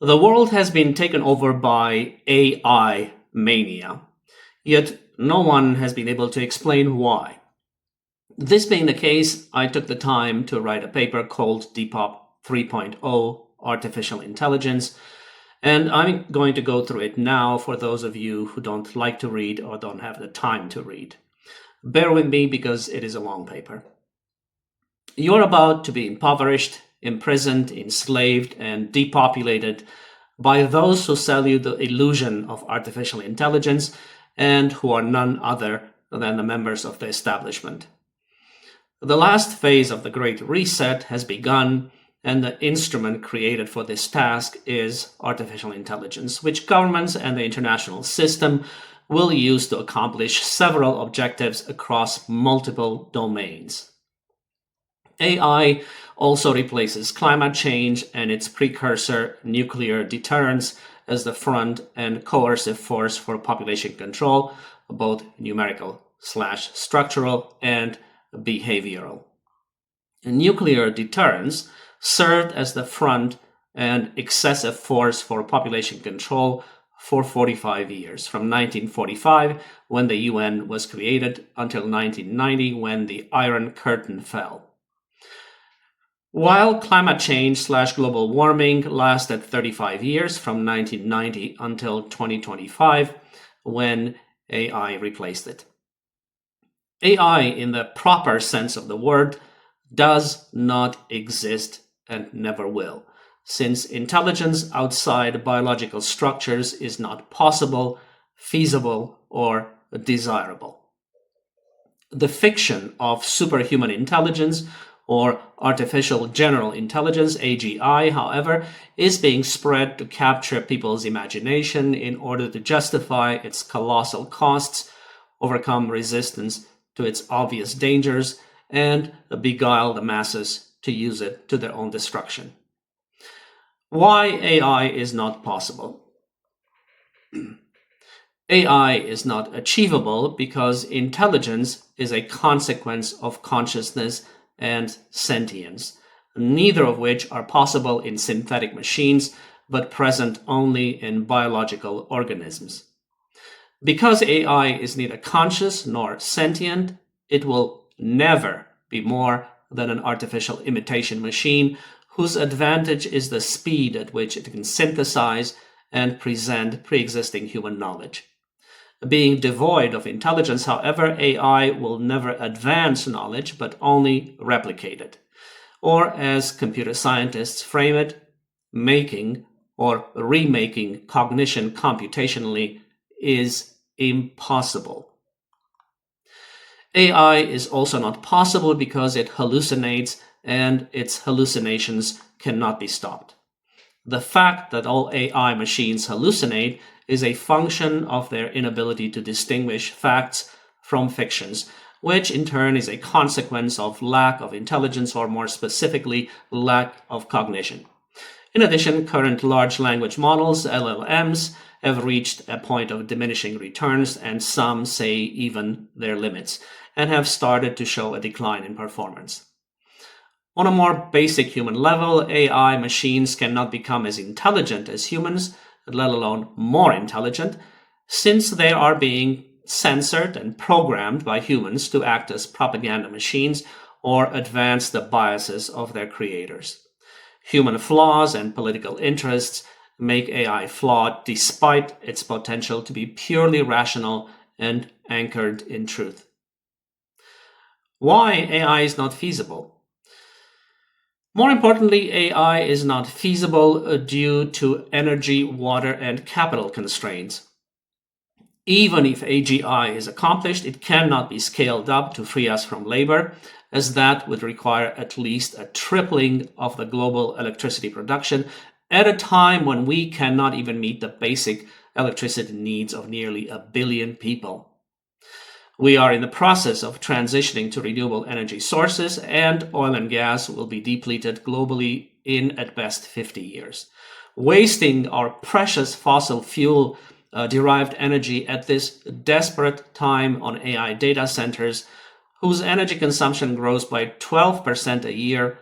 The world has been taken over by AI mania, yet no one has been able to explain why. This being the case, I took the time to write a paper called Depop 3.0 Artificial Intelligence, and I'm going to go through it now for those of you who don't like to read or don't have the time to read. Bear with me because it is a long paper. You're about to be impoverished, imprisoned, enslaved, and depopulated by those who sell you the illusion of artificial intelligence and who are none other than the members of the establishment. The last phase of the Great Reset has begun, and the instrument created for this task is artificial intelligence, which governments and the international system will use to accomplish several objectives across multiple domains. AI also replaces climate change and its precursor, nuclear deterrence, as the front and coercive force for population control, both numerical/structural and behavioral. Nuclear deterrence served as the front and excessive force for population control for 45 years, from 1945, when the UN was created, until 1990, when the Iron Curtain fell. While climate change/global warming lasted 35 years, from 1990 until 2025, when AI replaced it. AI, in the proper sense of the word, does not exist and never will, since intelligence outside biological structures is not possible, feasible, or desirable. The fiction of superhuman intelligence, or artificial general intelligence, AGI, however, is being spread to capture people's imagination in order to justify its colossal costs, overcome resistance to its obvious dangers, and beguile the masses to use it to their own destruction. Why AI is not possible? AI is not achievable because intelligence is a consequence of consciousness and sentience, neither of which are possible in synthetic machines, but present only in biological organisms. Because AI is neither conscious nor sentient, it will never be more than an artificial imitation machine whose advantage is the speed at which it can synthesize and present pre-existing human knowledge. Being devoid of intelligence, however, AI will never advance knowledge, but only replicate it. Or, as computer scientists frame it, making or remaking cognition computationally is impossible. AI is also not possible because it hallucinates, and its hallucinations cannot be stopped. The fact that all AI machines hallucinate is a function of their inability to distinguish facts from fictions, which in turn is a consequence of lack of intelligence, or more specifically, lack of cognition. In addition, current large language models, LLMs, have reached a point of diminishing returns, and some say even their limits, and have started to show a decline in performance. On a more basic human level, AI machines cannot become as intelligent as humans, let alone more intelligent, since they are being censored and programmed by humans to act as propaganda machines or advance the biases of their creators. Human flaws and political interests make AI flawed despite its potential to be purely rational and anchored in truth. Why AI is not feasible? More importantly, AI is not feasible due to energy, water, and capital constraints. Even if AGI is accomplished, it cannot be scaled up to free us from labor, as that would require at least a tripling of the global electricity production at a time when we cannot even meet the basic electricity needs of nearly 1 billion people. We are in the process of transitioning to renewable energy sources, and oil and gas will be depleted globally in at best 50 years. Wasting our precious fossil fuel derived energy at this desperate time on AI data centers, whose energy consumption grows by 12% a year,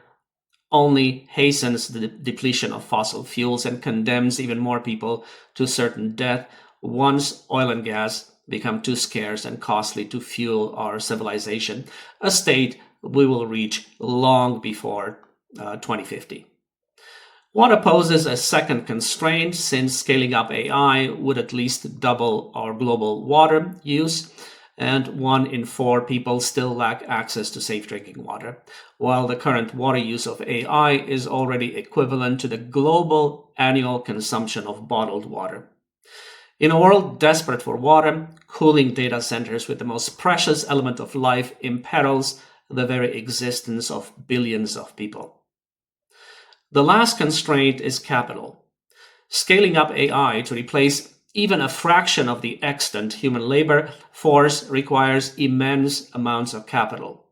only hastens the depletion of fossil fuels and condemns even more people to certain death once oil and gas become too scarce and costly to fuel our civilization, a state we will reach long before 2050. Water poses a second constraint, since scaling up AI would at least double our global water use, and 1 in 4 people still lack access to safe drinking water, while the current water use of AI is already equivalent to the global annual consumption of bottled water. In a world desperate for water, cooling data centers with the most precious element of life imperils the very existence of billions of people. The last constraint is capital. Scaling up AI to replace even a fraction of the extant human labor force requires immense amounts of capital.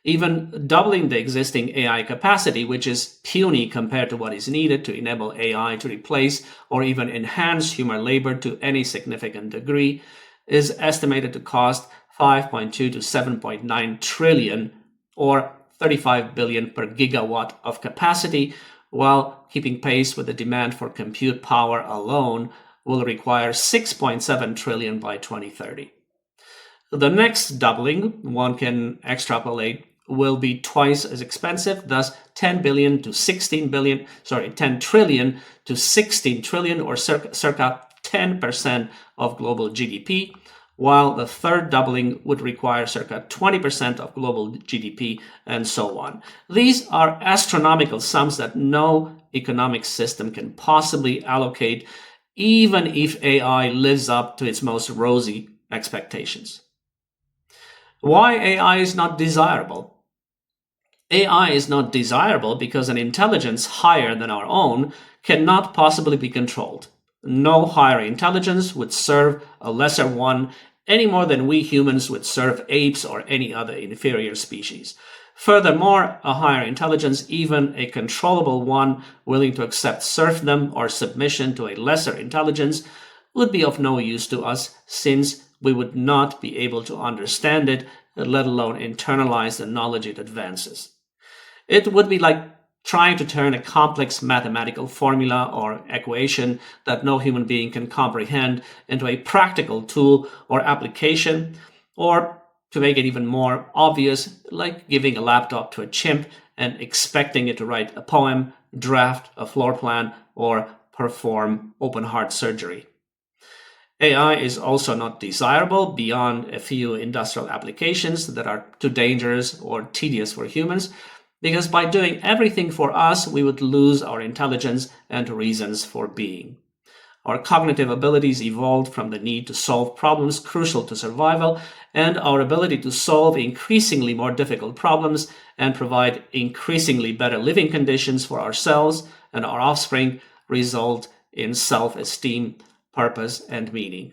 Even doubling the existing AI capacity, which is puny compared to what is needed to enable AI to replace or even enhance human labor to any significant degree, is estimated to cost 5.2 to 7.9 trillion, or 35 billion per gigawatt of capacity, while keeping pace with the demand for compute power alone will require 6.7 trillion by 2030. The next doubling, one can extrapolate, will be twice as expensive, thus 10 trillion to 16 trillion, or circa 10% of global GDP, while the third doubling would require circa 20% of global GDP, and so on. These are astronomical sums that no economic system can possibly allocate, even if AI lives up to its most rosy expectations. Why AI is not desirable? AI is not desirable because an intelligence higher than our own cannot possibly be controlled. No higher intelligence would serve a lesser one any more than we humans would serve apes or any other inferior species. Furthermore, a higher intelligence, even a controllable one willing to accept serfdom or submission to a lesser intelligence, would be of no use to us, since we would not be able to understand it, let alone internalize the knowledge it advances. It would be like trying to turn a complex mathematical formula or equation that no human being can comprehend into a practical tool or application, or to make it even more obvious, like giving a laptop to a chimp and expecting it to write a poem, draft a floor plan, or perform open heart surgery. AI is also not desirable beyond a few industrial applications that are too dangerous or tedious for humans, because by doing everything for us, we would lose our intelligence and reasons for being. Our cognitive abilities evolved from the need to solve problems crucial to survival, and our ability to solve increasingly more difficult problems and provide increasingly better living conditions for ourselves and our offspring result in self-esteem, purpose, and meaning.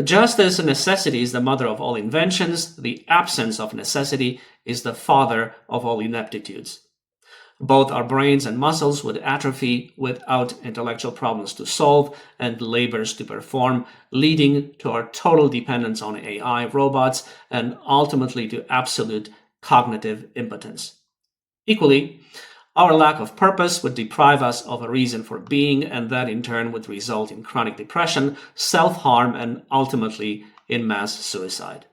Just as necessity is the mother of all inventions, the absence of necessity is the father of all ineptitudes. Both our brains and muscles would atrophy without intellectual problems to solve and labors to perform, leading to our total dependence on AI, robots, and ultimately to absolute cognitive impotence. Equally, our lack of purpose would deprive us of a reason for being, and that in turn would result in chronic depression, self-harm, and ultimately in mass suicide.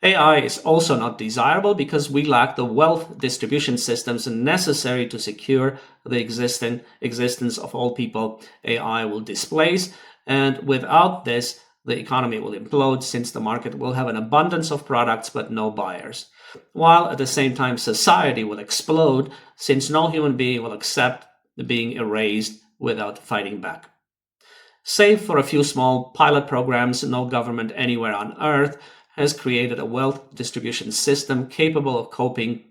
AI is also not desirable because we lack the wealth distribution systems necessary to secure the existence of all people AI will displace, and without this, the economy will implode, since the market will have an abundance of products but no buyers, while at the same time society will explode, since no human being will accept being erased without fighting back. Save for a few small pilot programs, no government anywhere on Earth has created a wealth distribution system capable of coping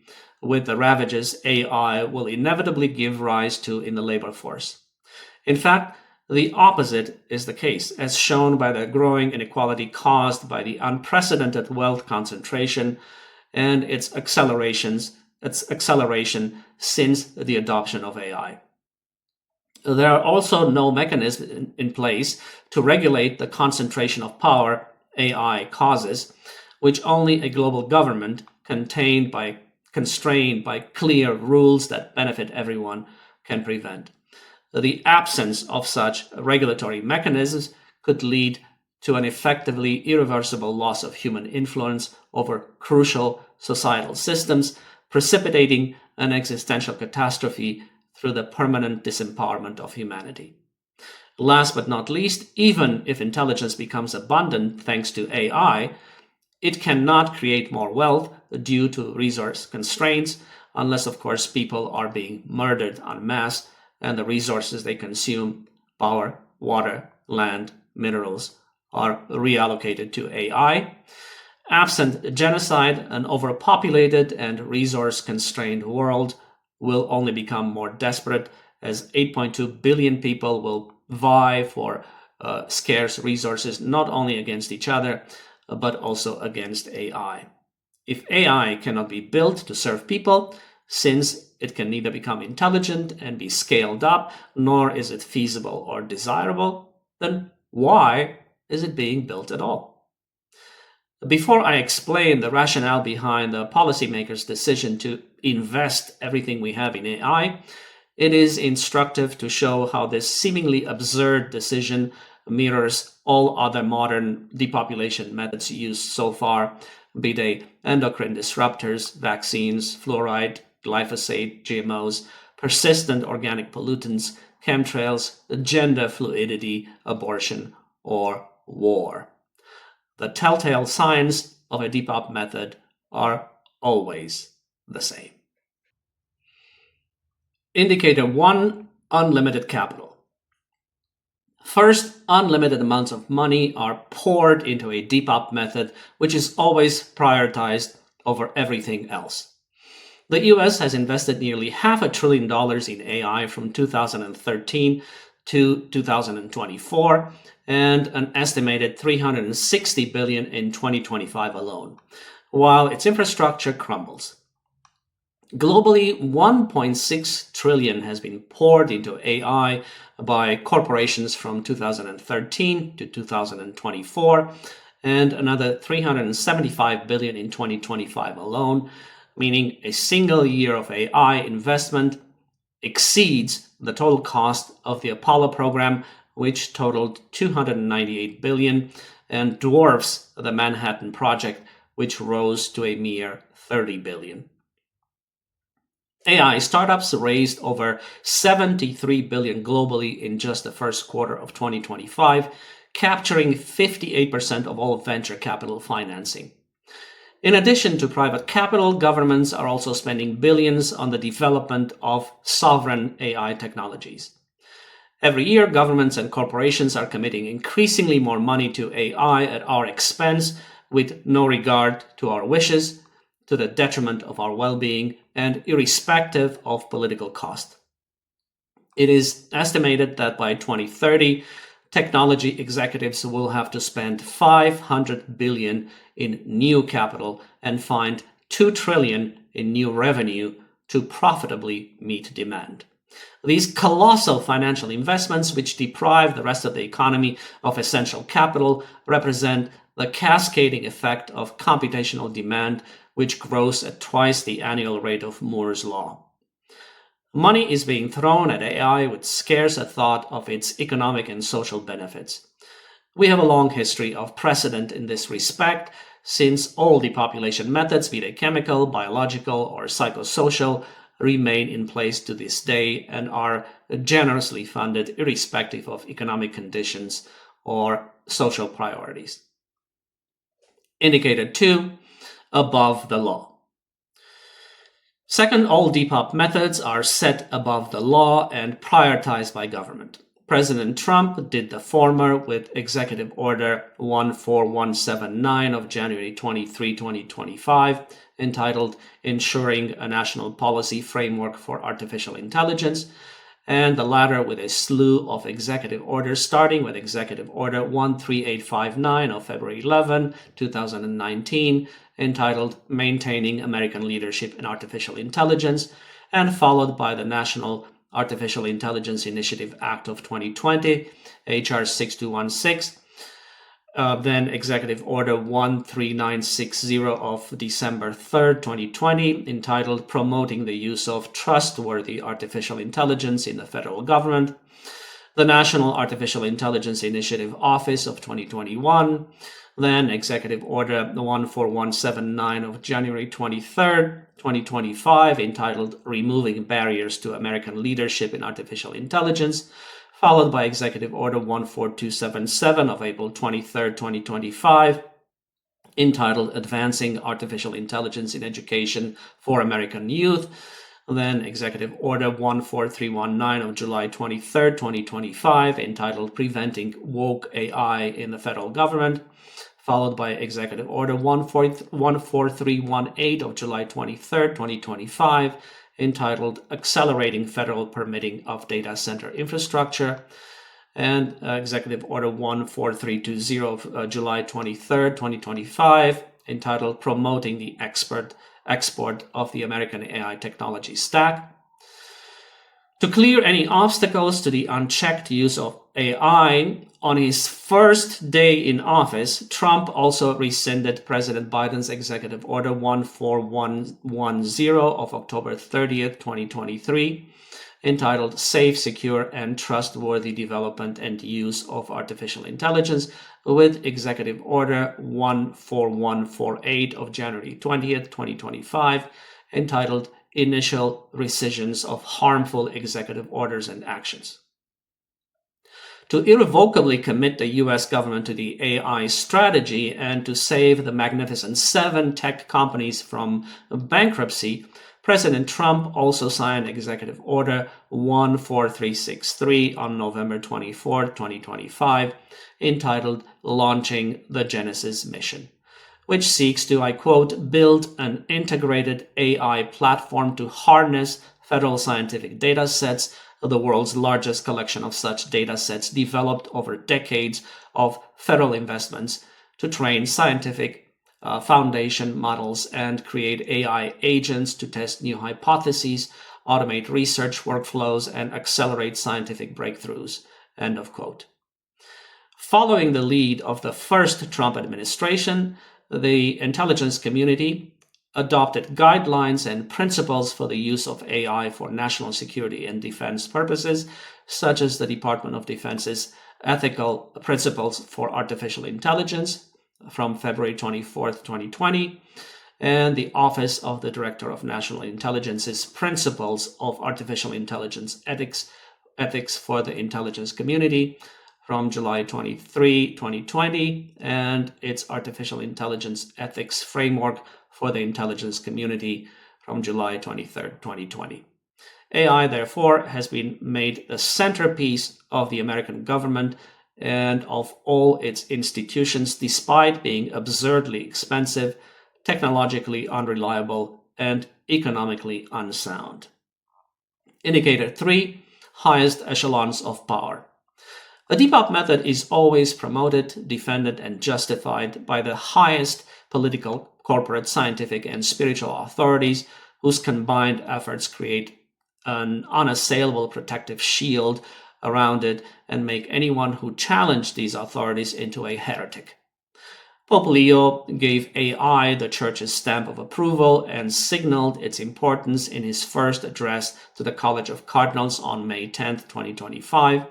with the ravages AI will inevitably give rise to in the labor force. In fact, the opposite is the case, as shown by the growing inequality caused by the unprecedented wealth concentration and its acceleration since the adoption of AI. There are also no mechanisms in place to regulate the concentration of power AI causes, which only a global government controlled by constrained by clear rules that benefit everyone, can prevent. The absence of such regulatory mechanisms could lead to an effectively irreversible loss of human influence over crucial societal systems, precipitating an existential catastrophe through the permanent disempowerment of humanity. Last but not least, even if intelligence becomes abundant thanks to AI, it cannot create more wealth due to resource constraints, unless, of course, people are being murdered en masse and the resources they consume, power, water, land, minerals, are reallocated to AI. Absent genocide, an overpopulated and resource-constrained world will only become more desperate, as 8.2 billion people will vie for scarce resources, not only against each other, but also against AI. If AI cannot be built to serve people, since it can neither become intelligent and be scaled up, nor is it feasible or desirable, then why is it being built at all? Before I explain the rationale behind the policymakers' decision to invest everything we have in AI, it is instructive to show how this seemingly absurd decision mirrors all other modern depopulation methods used so far, be they endocrine disruptors, vaccines, fluoride, glyphosate, GMOs, persistent organic pollutants, chemtrails, gender fluidity, abortion, or war. The telltale signs of a Depop method are always the same. Indicator 1, unlimited capital. First, unlimited amounts of money are poured into a Depop method, which is always prioritized over everything else. The US has invested nearly $500 billion in AI from 2013 to 2024, and an estimated $360 billion in 2025 alone, while its infrastructure crumbles. Globally, $1.6 trillion has been poured into AI by corporations from 2013 to 2024, and another $375 billion in 2025 alone, meaning a single year of AI investment exceeds the total cost of the Apollo program, which totaled $298 billion, and dwarfs the Manhattan Project, which rose to a mere $30 billion. AI startups raised over $73 billion globally in just the first quarter of 2025, capturing 58% of all venture capital financing. In addition to private capital, governments are also spending billions on the development of sovereign AI technologies. Every year, governments and corporations are committing increasingly more money to AI at our expense, with no regard to our wishes, to the detriment of our well-being, and irrespective of political cost. It is estimated that by 2030, technology executives will have to spend $500 billion in new capital and find $2 trillion in new revenue to profitably meet demand. These colossal financial investments, which deprive the rest of the economy of essential capital, represent the cascading effect of computational demand, which grows at twice the annual rate of Moore's law. Money is being thrown at AI with scarce a thought of its economic and social benefits. We have a long history of precedent in this respect, since all depopulation methods, be they chemical, biological, or psychosocial, remain in place to this day and are generously funded irrespective of economic conditions or social priorities. Indicator 2, above the law. Second, all Depop methods are set above the law and prioritized by government. President Trump did the former with Executive Order 14179 of January 23, 2025, entitled Ensuring a National Policy Framework for Artificial Intelligence, and the latter with a slew of executive orders, starting with Executive Order 13859 of February 11, 2019, entitled Maintaining American Leadership in Artificial Intelligence, and followed by the National Artificial Intelligence Initiative Act of 2020, HR 6216, then Executive Order 13960 of December 3rd, 2020, entitled Promoting the Use of Trustworthy Artificial Intelligence in the Federal Government, the National Artificial Intelligence Initiative Office of 2021, then Executive Order 14179 of January 23rd, 2025, entitled Removing Barriers to American Leadership in Artificial Intelligence, followed by Executive Order 14277 of April 23rd, 2025, entitled Advancing Artificial Intelligence in Education for American Youth, then Executive Order 14319 of July 23rd, 2025, entitled Preventing Woke AI in the Federal Government, followed by Executive Order 14318 of July 23rd, 2025, entitled Accelerating Federal Permitting of Data Center Infrastructure, and Executive Order 14320 of July 23rd, 2025, entitled Promoting the Export of the American AI Technology Stack. To clear any obstacles to the unchecked use of AI, on his first day in office, Trump also rescinded President Biden's Executive Order 14110 of October 30th, 2023, entitled Safe, Secure, and Trustworthy Development and Use of Artificial Intelligence, with Executive Order 14148 of January 20th, 2025, entitled Initial Rescissions of Harmful Executive Orders and Actions. To irrevocably commit the U.S. government to the AI strategy and to save the Magnificent Seven tech companies from bankruptcy, President Trump also signed Executive Order 14363 on November 24, 2025, entitled Launching the Genesis Mission, which seeks to, I quote, build an integrated AI platform to harness federal scientific data sets, the world's largest collection of such data sets developed over decades of federal investments, to train scientific foundation models and create AI agents to test new hypotheses, automate research workflows, and accelerate scientific breakthroughs, end of quote. Following the lead of the first Trump administration, the intelligence community adopted guidelines and principles for the use of AI for national security and defense purposes, such as the Department of Defense's Ethical Principles for Artificial Intelligence from February 24th, 2020, and the Office of the Director of National Intelligence's Principles of Artificial Intelligence Ethics for the Intelligence Community from July 23, 2020, and its Artificial Intelligence Ethics Framework for the Intelligence Community from July 23rd, 2020. AI, therefore, has been made the centerpiece of the American government and of all its institutions, despite being absurdly expensive, technologically unreliable, and economically unsound. Indicator 3, highest echelons of power. The Depop method is always promoted, defended, and justified by the highest political, corporate, scientific, and spiritual authorities, whose combined efforts create an unassailable protective shield around it and make anyone who challenged these authorities into a heretic. Pope Leo gave AI the Church's stamp of approval and signaled its importance in his first address to the College of Cardinals on May 10, 2025,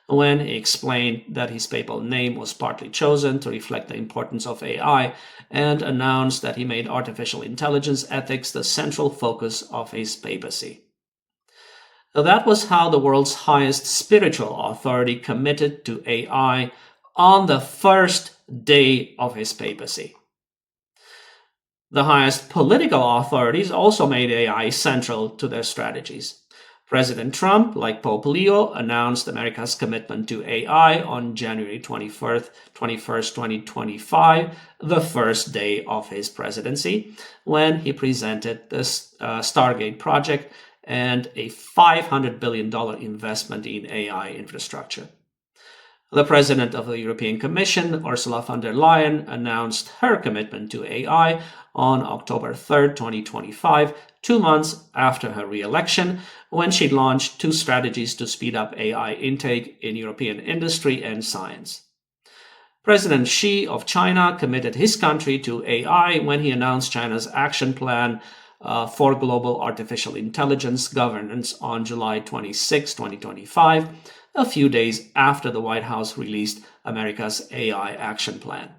when he explained that his papal name was partly chosen to reflect the importance of AI and announced that he made artificial intelligence ethics the central focus of his papacy. Now, that was how the world's highest spiritual authority committed to AI on the first day of his papacy. The highest political authorities also made AI central to their strategies. President Trump, like Pope Leo, announced America's commitment to AI on January 21st, 2025, the first day of his presidency, when he presented the Stargate project and a $500 billion investment in AI infrastructure. The president of the European Commission, Ursula von der Leyen, announced her commitment to AI on October 3rd, 2025, 2 months after her re-election, when she launched 2 strategies to speed up AI intake in European industry and science. President Xi of China committed his country to AI when he announced China's action plan for global artificial intelligence governance on July 26, 2025, a few days after the White House released America's AI action plan.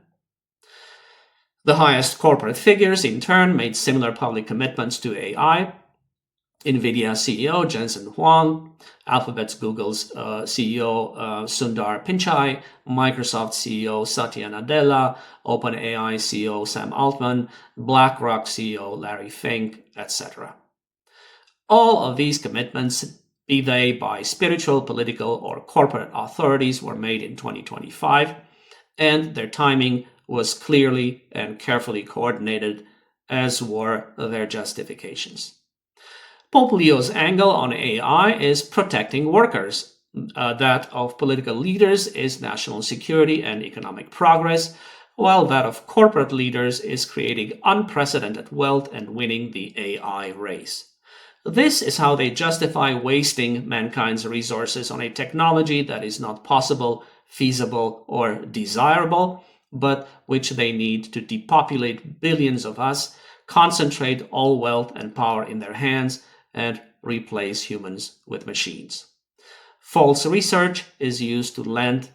The highest corporate figures, in turn, made similar public commitments to AI. NVIDIA CEO Jensen Huang, Alphabet's Google's CEO Sundar Pichai, Microsoft CEO Satya Nadella, OpenAI CEO Sam Altman, BlackRock CEO Larry Fink, etc. All of these commitments, be they by spiritual, political, or corporate authorities, were made in 2025, and their timing was clearly and carefully coordinated, as were their justifications. Pope Leo's angle on AI is protecting workers. That of political leaders is national security and economic progress, while that of corporate leaders is creating unprecedented wealth and winning the AI race. This is how they justify wasting mankind's resources on a technology that is not possible, feasible, or desirable, but which they need to depopulate billions of us, concentrate all wealth and power in their hands, and replace humans with machines. False research is used to lend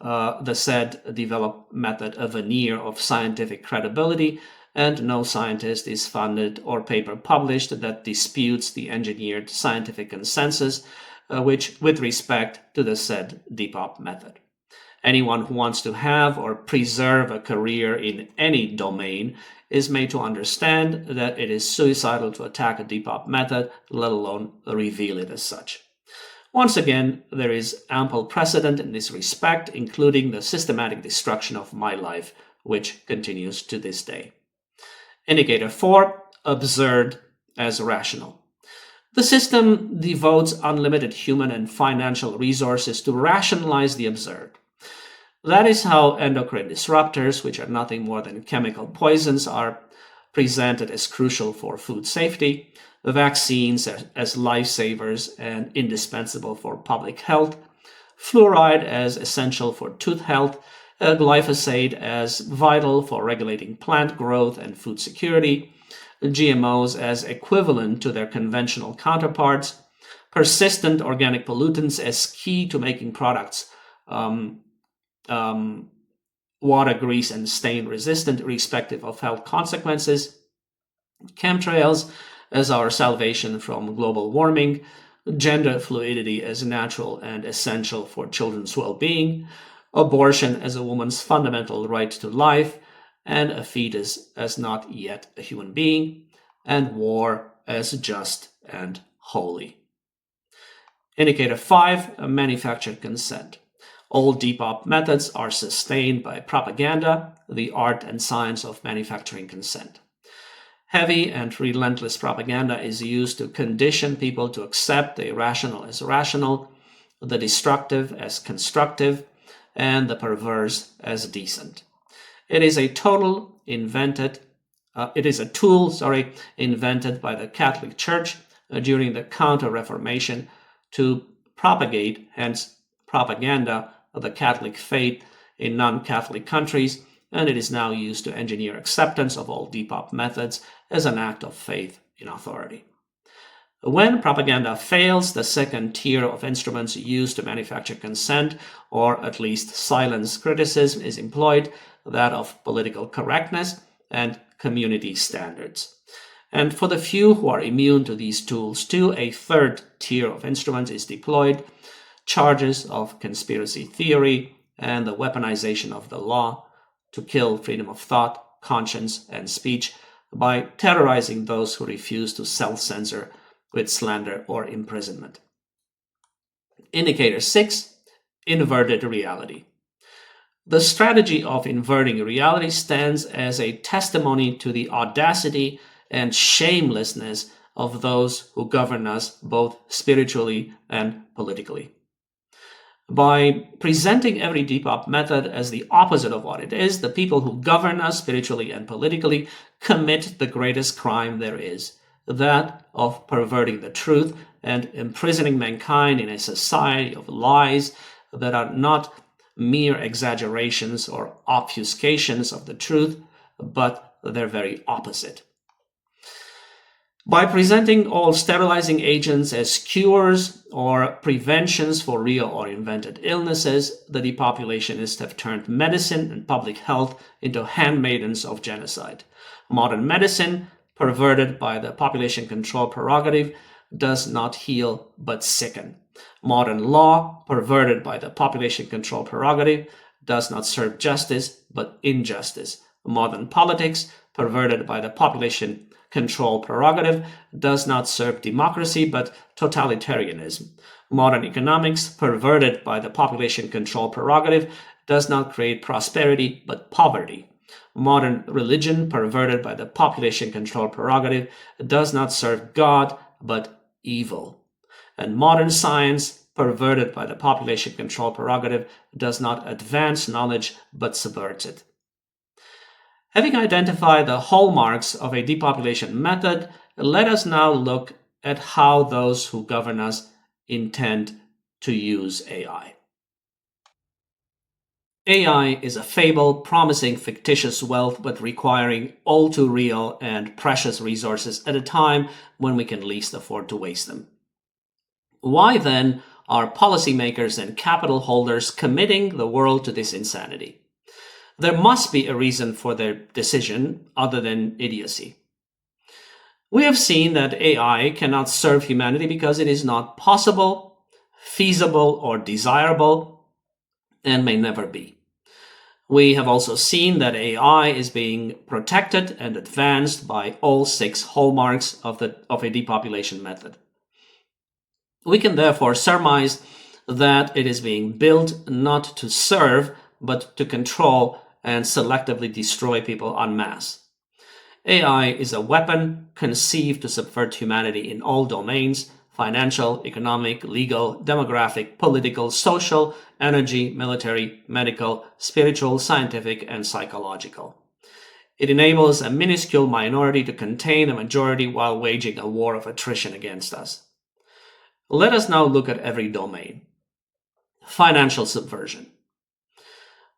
the said developed method a veneer of scientific credibility, and no scientist is funded or paper published that disputes the engineered scientific consensus with respect to the said Depop method. Anyone who wants to have or preserve a career in any domain is made to understand that it is suicidal to attack a Depop method, let alone reveal it as such. Once again, there is ample precedent in this respect, including the systematic destruction of my life, which continues to this day. Indicator 4, absurd as rational. The system devotes unlimited human and financial resources to rationalize the absurd. That is how endocrine disruptors, which are nothing more than chemical poisons, are presented as crucial for food safety, vaccines as lifesavers and indispensable for public health, fluoride as essential for tooth health, glyphosate as vital for regulating plant growth and food security, GMOs as equivalent to their conventional counterparts, persistent organic pollutants as key to making products water, grease, and stain resistant, irrespective of health consequences, chemtrails as our salvation from global warming, gender fluidity as natural and essential for children's well-being, abortion as a woman's fundamental right to life, and a fetus as not yet a human being, and war as just and holy. Indicator 5, manufactured consent. All Depop methods are sustained by propaganda, the art and science of manufacturing consent. Heavy and relentless propaganda is used to condition people to accept the irrational as rational, the destructive as constructive, and the perverse as decent. It is a tool invented by the Catholic Church during the Counter-Reformation to propagate, hence propaganda, of the Catholic faith in non-Catholic countries, and it is now used to engineer acceptance of all Depop methods as an act of faith in authority. When propaganda fails, the second tier of instruments used to manufacture consent, or at least silence criticism, is employed, that of political correctness and community standards. And for the few who are immune to these tools too, a third tier of instruments is deployed: charges of conspiracy theory and the weaponization of the law to kill freedom of thought, conscience, and speech by terrorizing those who refuse to self-censor with slander or imprisonment. Indicator 6, inverted reality. The strategy of inverting reality stands as a testimony to the audacity and shamelessness of those who govern us both spiritually and politically. By presenting every Depop method as the opposite of what it is, the people who govern us spiritually and politically commit the greatest crime there is, that of perverting the truth and imprisoning mankind in a society of lies that are not mere exaggerations or obfuscations of the truth, but their very opposite. By presenting all sterilizing agents as cures or preventions for real or invented illnesses, the depopulationists have turned medicine and public health into handmaidens of genocide. Modern medicine, perverted by the population control prerogative, does not heal but sicken. Modern law, perverted by the population control prerogative, does not serve justice but injustice. Modern politics, perverted by the population control prerogative, does not serve democracy but totalitarianism. Modern economics, perverted by the population control prerogative, does not create prosperity but poverty. Modern religion, perverted by the population control prerogative, does not serve God but evil. And modern science, perverted by the population control prerogative, does not advance knowledge but subverts it. Having identified the hallmarks of a depopulation method, let us now look at how those who govern us intend to use AI. AI is a fable promising fictitious wealth but requiring all too real and precious resources at a time when we can least afford to waste them. Why then are policymakers and capital holders committing the world to this insanity? There must be a reason for their decision other than idiocy. We have seen that AI cannot serve humanity because it is not possible, feasible, or desirable, and may never be. We have also seen that AI is being protected and advanced by all 6 hallmarks of a depopulation method. We can therefore surmise that it is being built not to serve, but to control and selectively destroy people en masse. AI is a weapon conceived to subvert humanity in all domains: financial, economic, legal, demographic, political, social, energy, military, medical, spiritual, scientific, and psychological. It enables a minuscule minority to contain a majority while waging a war of attrition against us. Let us now look at every domain. Financial subversion.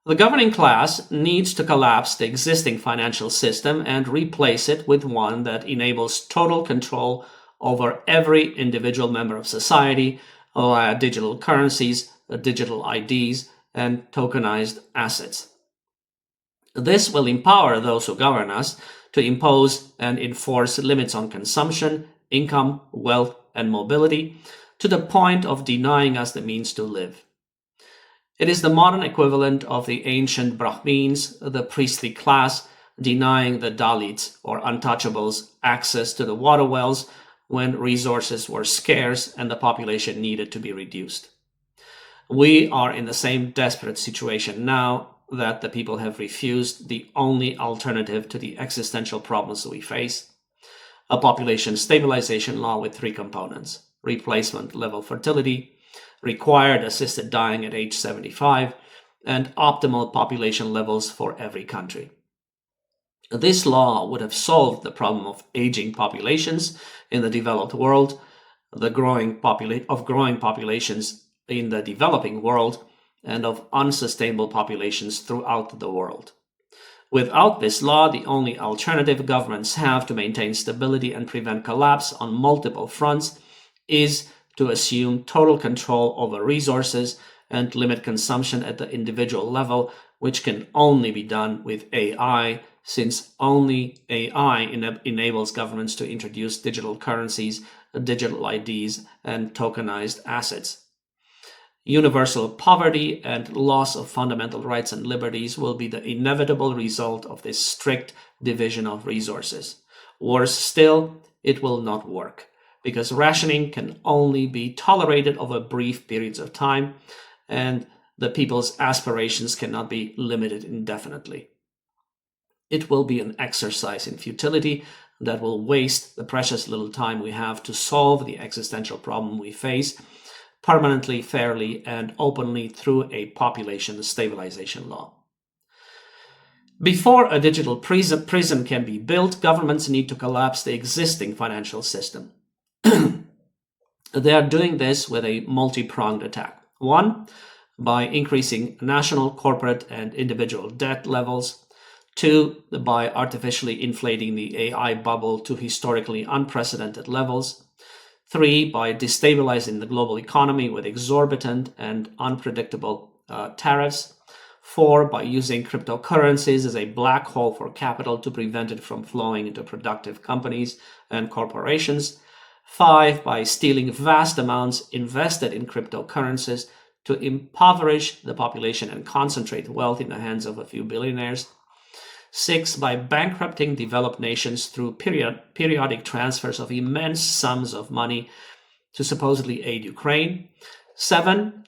The governing class needs to collapse the existing financial system and replace it with one that enables total control over every individual member of society via digital currencies, digital IDs, and tokenized assets. This will empower those who govern us to impose and enforce limits on consumption, income, wealth, and mobility to the point of denying us the means to live. It is the modern equivalent of the ancient Brahmins, the priestly class, denying the Dalits or untouchables access to the water wells when resources were scarce and the population needed to be reduced. We are in the same desperate situation now that the people have refused the only alternative to the existential problems we face: a population stabilization law with 3 components: replacement level fertility, required assisted dying at age 75, and optimal population levels for every country. This law would have solved the problem of aging populations in the developed world, the growing populations in the developing world, and of unsustainable populations throughout the world. Without this law, the only alternative governments have to maintain stability and prevent collapse on multiple fronts is to assume total control over resources and limit consumption at the individual level, which can only be done with AI, since only AI enables governments to introduce digital currencies, digital IDs, and tokenized assets. Universal poverty and loss of fundamental rights and liberties will be the inevitable result of this strict division of resources. Worse still, it will not work, because rationing can only be tolerated over brief periods of time, and the people's aspirations cannot be limited indefinitely. It will be an exercise in futility that will waste the precious little time we have to solve the existential problem we face permanently, fairly, and openly through a population stabilization law. Before a digital prison can be built, governments need to collapse the existing financial system. They are doing this with a multi-pronged attack. 1, by increasing national, corporate, and individual debt levels. 2, by artificially inflating the AI bubble to historically unprecedented levels. 3, by destabilizing the global economy with exorbitant and unpredictable tariffs. 4, by using cryptocurrencies as a black hole for capital to prevent it from flowing into productive companies and corporations. 5, by stealing vast amounts invested in cryptocurrencies to impoverish the population and concentrate wealth in the hands of a few billionaires. 6, by bankrupting developed nations through periodic transfers of immense sums of money to supposedly aid Ukraine. 7,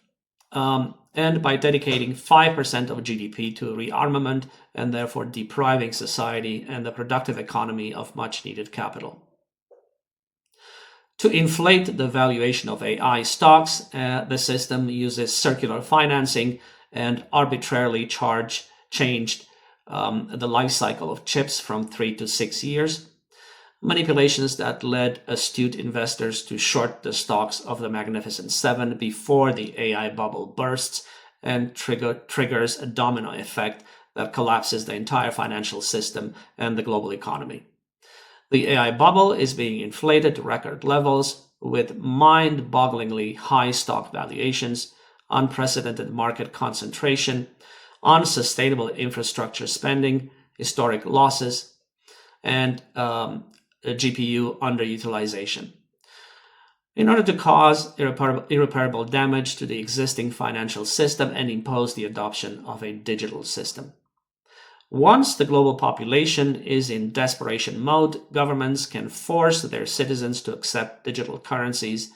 and by dedicating 5% of GDP to rearmament and therefore depriving society and the productive economy of much needed capital. To inflate the valuation of AI stocks, the system uses circular financing and arbitrarily changed the life cycle of chips from 3 to 6 years. Manipulations that led astute investors to short the stocks of the Magnificent Seven before the AI bubble bursts and triggers a domino effect that collapses the entire financial system and the global economy. The AI bubble is being inflated to record levels with mind-bogglingly high stock valuations, unprecedented market concentration, unsustainable infrastructure spending, historic losses, and GPU underutilization. In order to cause irreparable damage to the existing financial system and impose the adoption of a digital system. Once the global population is in desperation mode, governments can force their citizens to accept digital currencies,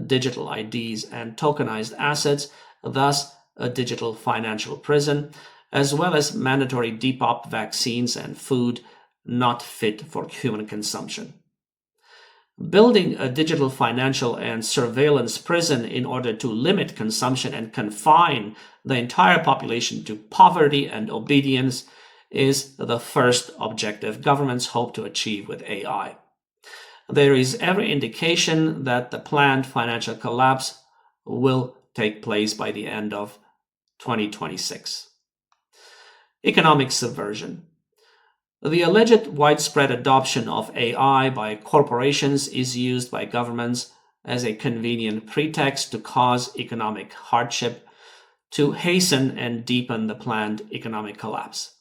digital IDs, and tokenized assets, thus a digital financial prison, as well as mandatory Depop vaccines and food not fit for human consumption. Building a digital financial and surveillance prison in order to limit consumption and confine the entire population to poverty and obedience is the first objective governments hope to achieve with AI. There is every indication that the planned financial collapse will take place by the end of 2026. Economic subversion. The alleged widespread adoption of AI by corporations is used by governments as a convenient pretext to cause economic hardship, to hasten and deepen the planned economic collapse,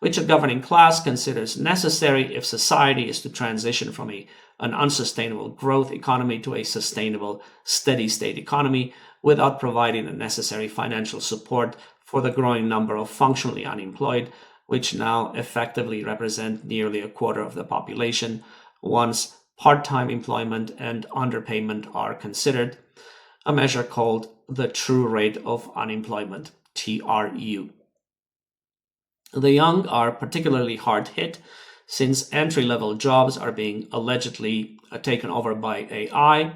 which a governing class considers necessary if society is to transition from an unsustainable growth economy to a sustainable, steady-state economy without providing the necessary financial support for the growing number of functionally unemployed, which now effectively represent nearly a quarter of the population, once part-time employment and underpayment are considered, a measure called the true rate of unemployment, TRU. The young are particularly hard hit since entry-level jobs are being allegedly taken over by AI,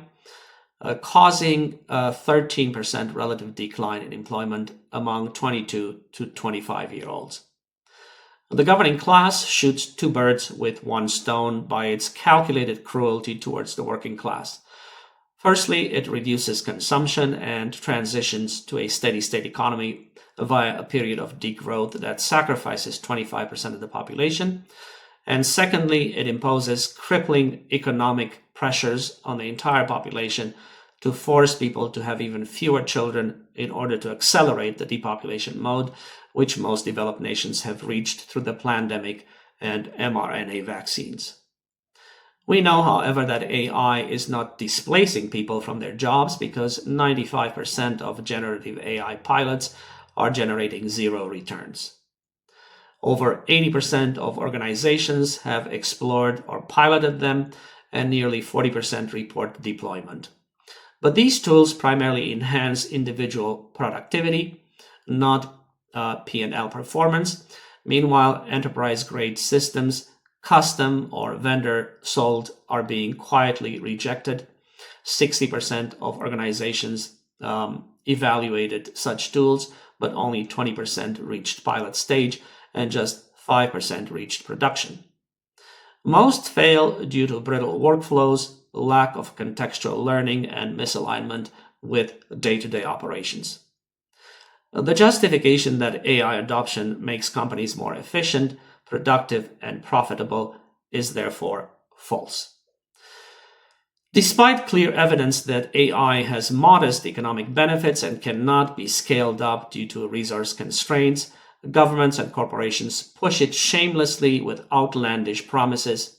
causing a 13% relative decline in employment among 22 to 25-year-olds. The governing class shoots two birds with one stone by its calculated cruelty towards the working class. Firstly, it reduces consumption and transitions to a steady-state economy via a period of degrowth that sacrifices 25% of the population. And secondly, it imposes crippling economic pressures on the entire population to force people to have even fewer children in order to accelerate the depopulation mode, which most developed nations have reached through the pandemic and mRNA vaccines. We know, however, that AI is not displacing people from their jobs because 95% of generative AI pilots are generating zero returns. Over 80% of organizations have explored or piloted them, and nearly 40% report deployment. But these tools primarily enhance individual productivity, not P&L performance. Meanwhile, enterprise-grade systems, custom or vendor-sold, are being quietly rejected. 60% of organizations evaluated such tools, but only 20% reached pilot stage, and just 5% reached production. Most fail due to brittle workflows, lack of contextual learning, and misalignment with day-to-day operations. The justification that AI adoption makes companies more efficient, productive, and profitable is therefore false. Despite clear evidence that AI has modest economic benefits and cannot be scaled up due to resource constraints, governments and corporations push it shamelessly with outlandish promises.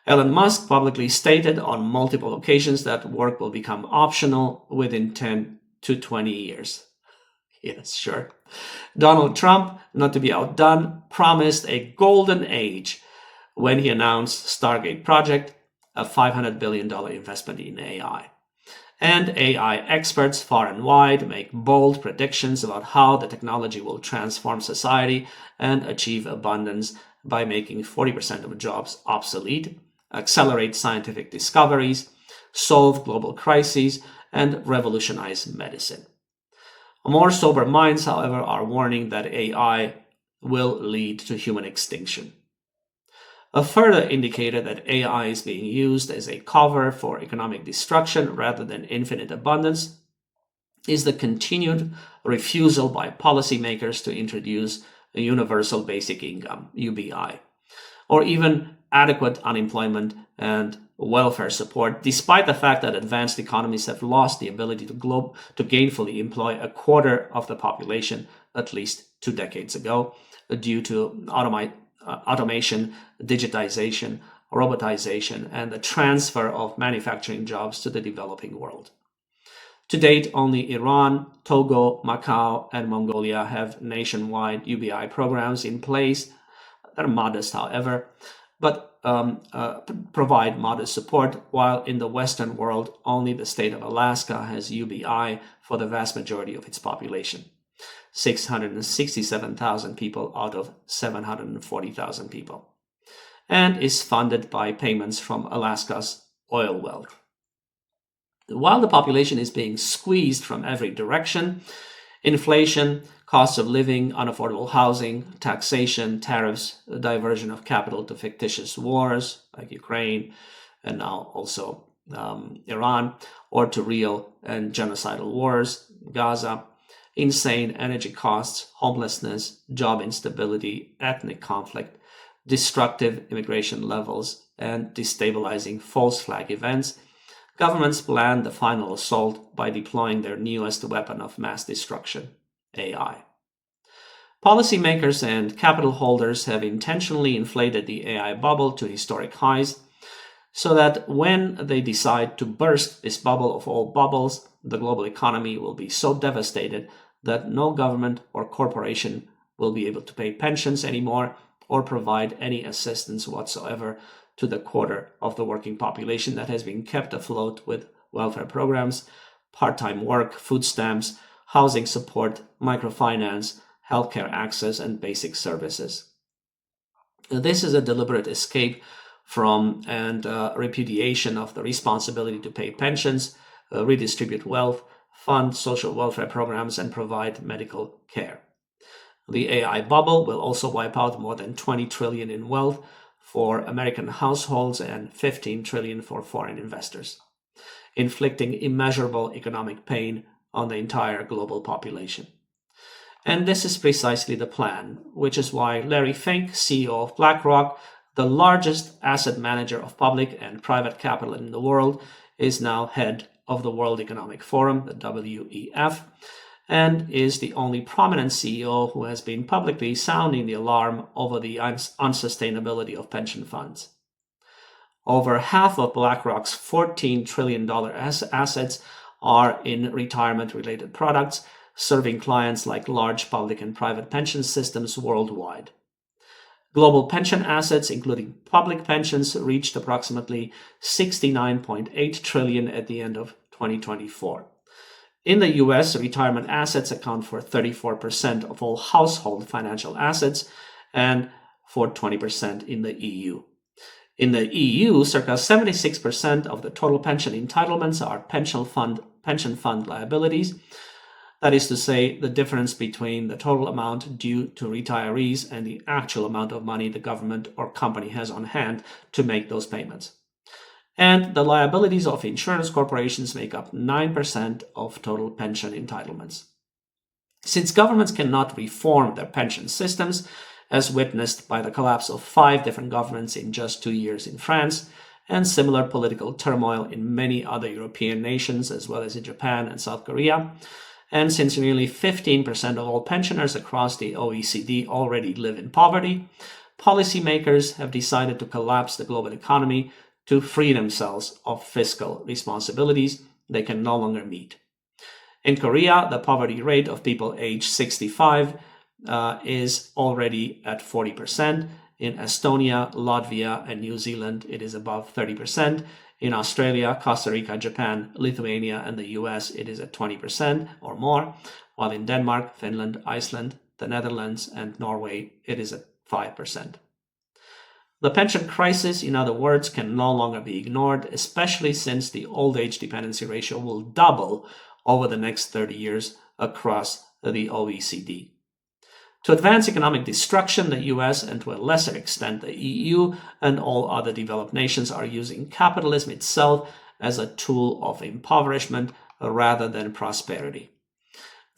Elon Musk publicly stated on multiple occasions that work will become optional within 10 to 20 years. Yes, sure. Donald Trump, not to be outdone, promised a golden age when he announced Stargate Project, a $500 billion investment in AI. And AI experts far and wide make bold predictions about how the technology will transform society and achieve abundance by making 40% of jobs obsolete, accelerate scientific discoveries, solve global crises, and revolutionize medicine. More sober minds, however, are warning that AI will lead to human extinction. A further indicator that AI is being used as a cover for economic destruction rather than infinite abundance is the continued refusal by policymakers to introduce a universal basic income, UBI, or even adequate unemployment and welfare support, despite the fact that advanced economies have lost the ability to gainfully employ a quarter of the population at least 2 decades ago due to automation, digitization, robotization, and the transfer of manufacturing jobs to the developing world. To date, only Iran, Togo, Macau, and Mongolia have nationwide UBI programs in place. They're modest, however, but provide modest support, while in the Western world, only the state of Alaska has UBI for the vast majority of its population, 667,000 people out of 740,000 people, and is funded by payments from Alaska's oil wealth. While the population is being squeezed from every direction, inflation, costs of living, unaffordable housing, taxation, tariffs, diversion of capital to fictitious wars like Ukraine and now also Iran, or to real and genocidal wars, Gaza, insane energy costs, homelessness, job instability, ethnic conflict, destructive immigration levels, and destabilizing false flag events, governments plan the final assault by deploying their newest weapon of mass destruction, AI. Policymakers and capital holders have intentionally inflated the AI bubble to historic highs so that when they decide to burst this bubble of all bubbles, the global economy will be so devastated that no government or corporation will be able to pay pensions anymore or provide any assistance whatsoever to the quarter of the working population that has been kept afloat with welfare programs, part-time work, food stamps, housing support, microfinance, healthcare access, and basic services. This is a deliberate escape from and repudiation of the responsibility to pay pensions, redistribute wealth, fund social welfare programs, and provide medical care. The AI bubble will also wipe out more than $20 trillion in wealth for American households and $15 trillion for foreign investors, inflicting immeasurable economic pain on the entire global population. And this is precisely the plan, which is why Larry Fink, CEO of BlackRock, the largest asset manager of public and private capital in the world, is now head of the World Economic Forum, the WEF, and is the only prominent CEO who has been publicly sounding the alarm over the unsustainability of pension funds. Over half of BlackRock's $14 trillion assets are in retirement-related products, serving clients like large public and private pension systems worldwide. Global pension assets, including public pensions, reached approximately $69.8 trillion at the end of 2024. In the US, retirement assets account for 34% of all household financial assets and for 20% in the EU. In the EU, circa 76% of the total pension entitlements are pension fund liabilities. That is to say, the difference between the total amount due to retirees and the actual amount of money the government or company has on hand to make those payments. And the liabilities of insurance corporations make up 9% of total pension entitlements. Since governments cannot reform their pension systems, as witnessed by the collapse of 5 different governments in just 2 years in France, and similar political turmoil in many other European nations, as well as in Japan and South Korea, and since nearly 15% of all pensioners across the OECD already live in poverty, policymakers have decided to collapse the global economy to free themselves of fiscal responsibilities they can no longer meet. In Korea, the poverty rate of people aged 65 is already at 40%. In Estonia, Latvia, and New Zealand, it is above 30%. In Australia, Costa Rica, Japan, Lithuania, and the US, it is at 20% or more, while in Denmark, Finland, Iceland, the Netherlands, and Norway, it is at 5%. The pension crisis, in other words, can no longer be ignored, especially since the old age dependency ratio will double over the next 30 years across the OECD. To advance economic destruction, the US and to a lesser extent the EU and all other developed nations are using capitalism itself as a tool of impoverishment rather than prosperity.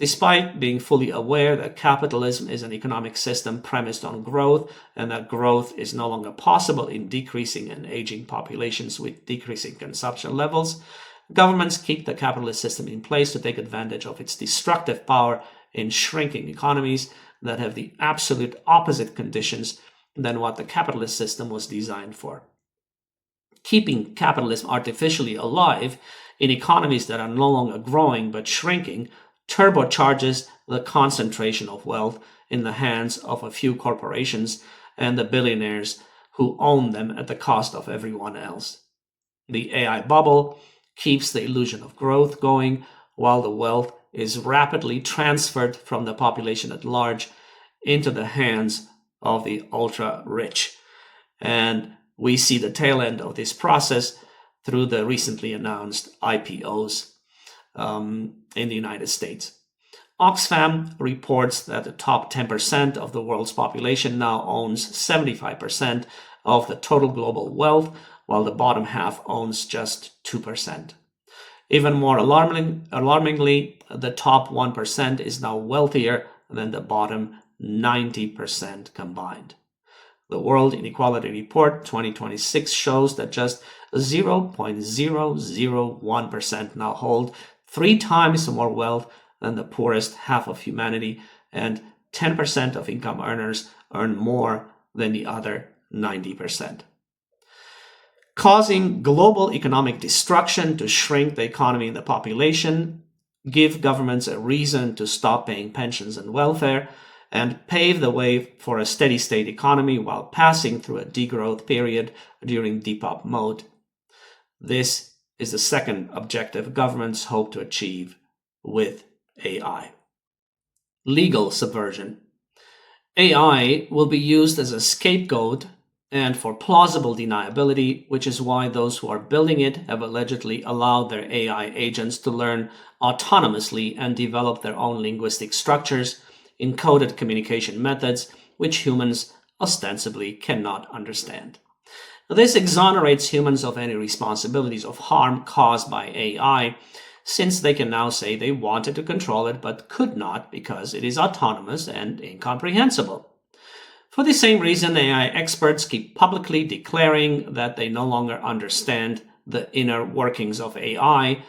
Despite being fully aware that capitalism is an economic system premised on growth and that growth is no longer possible in decreasing and aging populations with decreasing consumption levels, governments keep the capitalist system in place to take advantage of its destructive power in shrinking economies that have the absolute opposite conditions than what the capitalist system was designed for. Keeping capitalism artificially alive in economies that are no longer growing but shrinking turbocharges the concentration of wealth in the hands of a few corporations and the billionaires who own them at the cost of everyone else. The AI bubble keeps the illusion of growth going while the wealth is rapidly transferred from the population at large into the hands of the ultra-rich. And we see the tail end of this process through the recently announced IPOs in the United States. Oxfam reports that the top 10% of the world's population now owns 75% of the total global wealth, while the bottom half owns just 2%. Even more alarmingly, the top 1% is now wealthier than the bottom 90% combined. The World Inequality Report 2026 shows that just 0.001% now hold 3 times more wealth than the poorest half of humanity, and 10% of income earners earn more than the other 90%. Causing global economic destruction to shrink the economy and the population, give governments a reason to stop paying pensions and welfare, and pave the way for a steady state economy while passing through a degrowth period during Depop mode. This is the second objective governments hope to achieve with AI. Legal subversion. AI will be used as a scapegoat and for plausible deniability, which is why those who are building it have allegedly allowed their AI agents to learn autonomously and develop their own linguistic structures, encoded communication methods, which humans ostensibly cannot understand. This exonerates humans of any responsibilities of harm caused by AI, since they can now say they wanted to control it but could not because it is autonomous and incomprehensible. For the same reason, AI experts keep publicly declaring that they no longer understand the inner workings of AI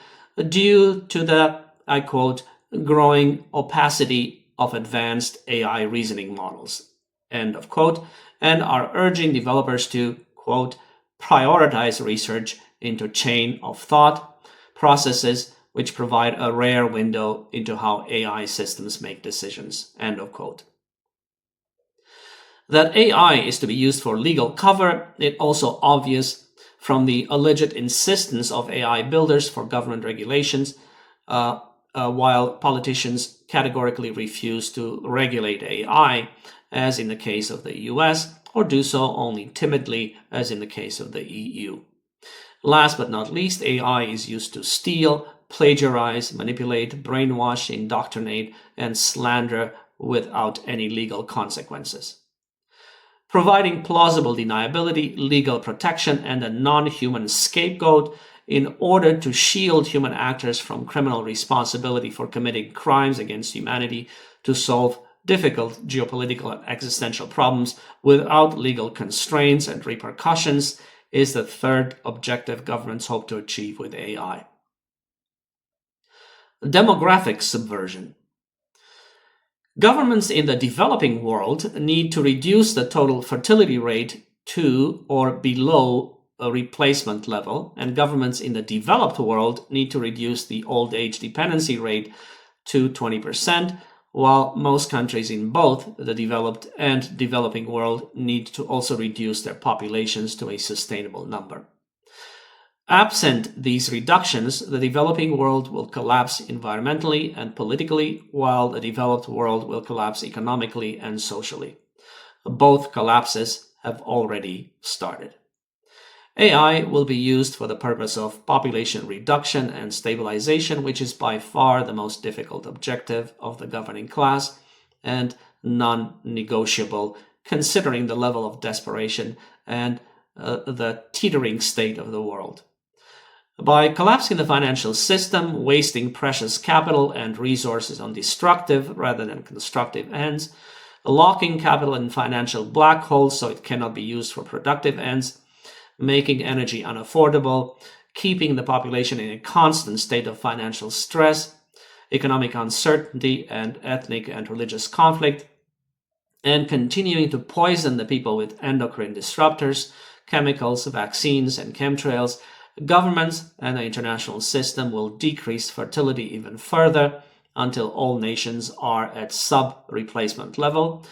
due to the, I quote, growing opacity of advanced AI reasoning models, end of quote, and are urging developers to, quote, prioritize research into chain of thought processes which provide a rare window into how AI systems make decisions, end of quote. That AI is to be used for legal cover is also obvious from the alleged insistence of AI builders for government regulations, while politicians categorically refuse to regulate AI, as in the case of the US, or do so only timidly, as in the case of the EU. Last but not least, AI is used to steal, plagiarize, manipulate, brainwash, indoctrinate, and slander without any legal consequences. Providing plausible deniability, legal protection, and a non-human scapegoat in order to shield human actors from criminal responsibility for committing crimes against humanity, to solve difficult geopolitical and existential problems without legal constraints and repercussions, is the third objective governments hope to achieve with AI. Demographic subversion. Governments in the developing world need to reduce the total fertility rate to or below a replacement level, and governments in the developed world need to reduce the old age dependency rate to 20%, while most countries in both the developed and developing world need to also reduce their populations to a sustainable number. Absent these reductions, the developing world will collapse environmentally and politically, while the developed world will collapse economically and socially. Both collapses have already started. AI will be used for the purpose of population reduction and stabilization, which is by far the most difficult objective of the governing class and non-negotiable, considering the level of desperation and the teetering state of the world. By collapsing the financial system, wasting precious capital and resources on destructive rather than constructive ends, locking capital in financial black holes so it cannot be used for productive ends, making energy unaffordable, keeping the population in a constant state of financial stress, economic uncertainty, and ethnic and religious conflict, and continuing to poison the people with endocrine disruptors, chemicals, vaccines, and chemtrails, governments and the international system will decrease fertility even further until all nations are at sub-replacement level,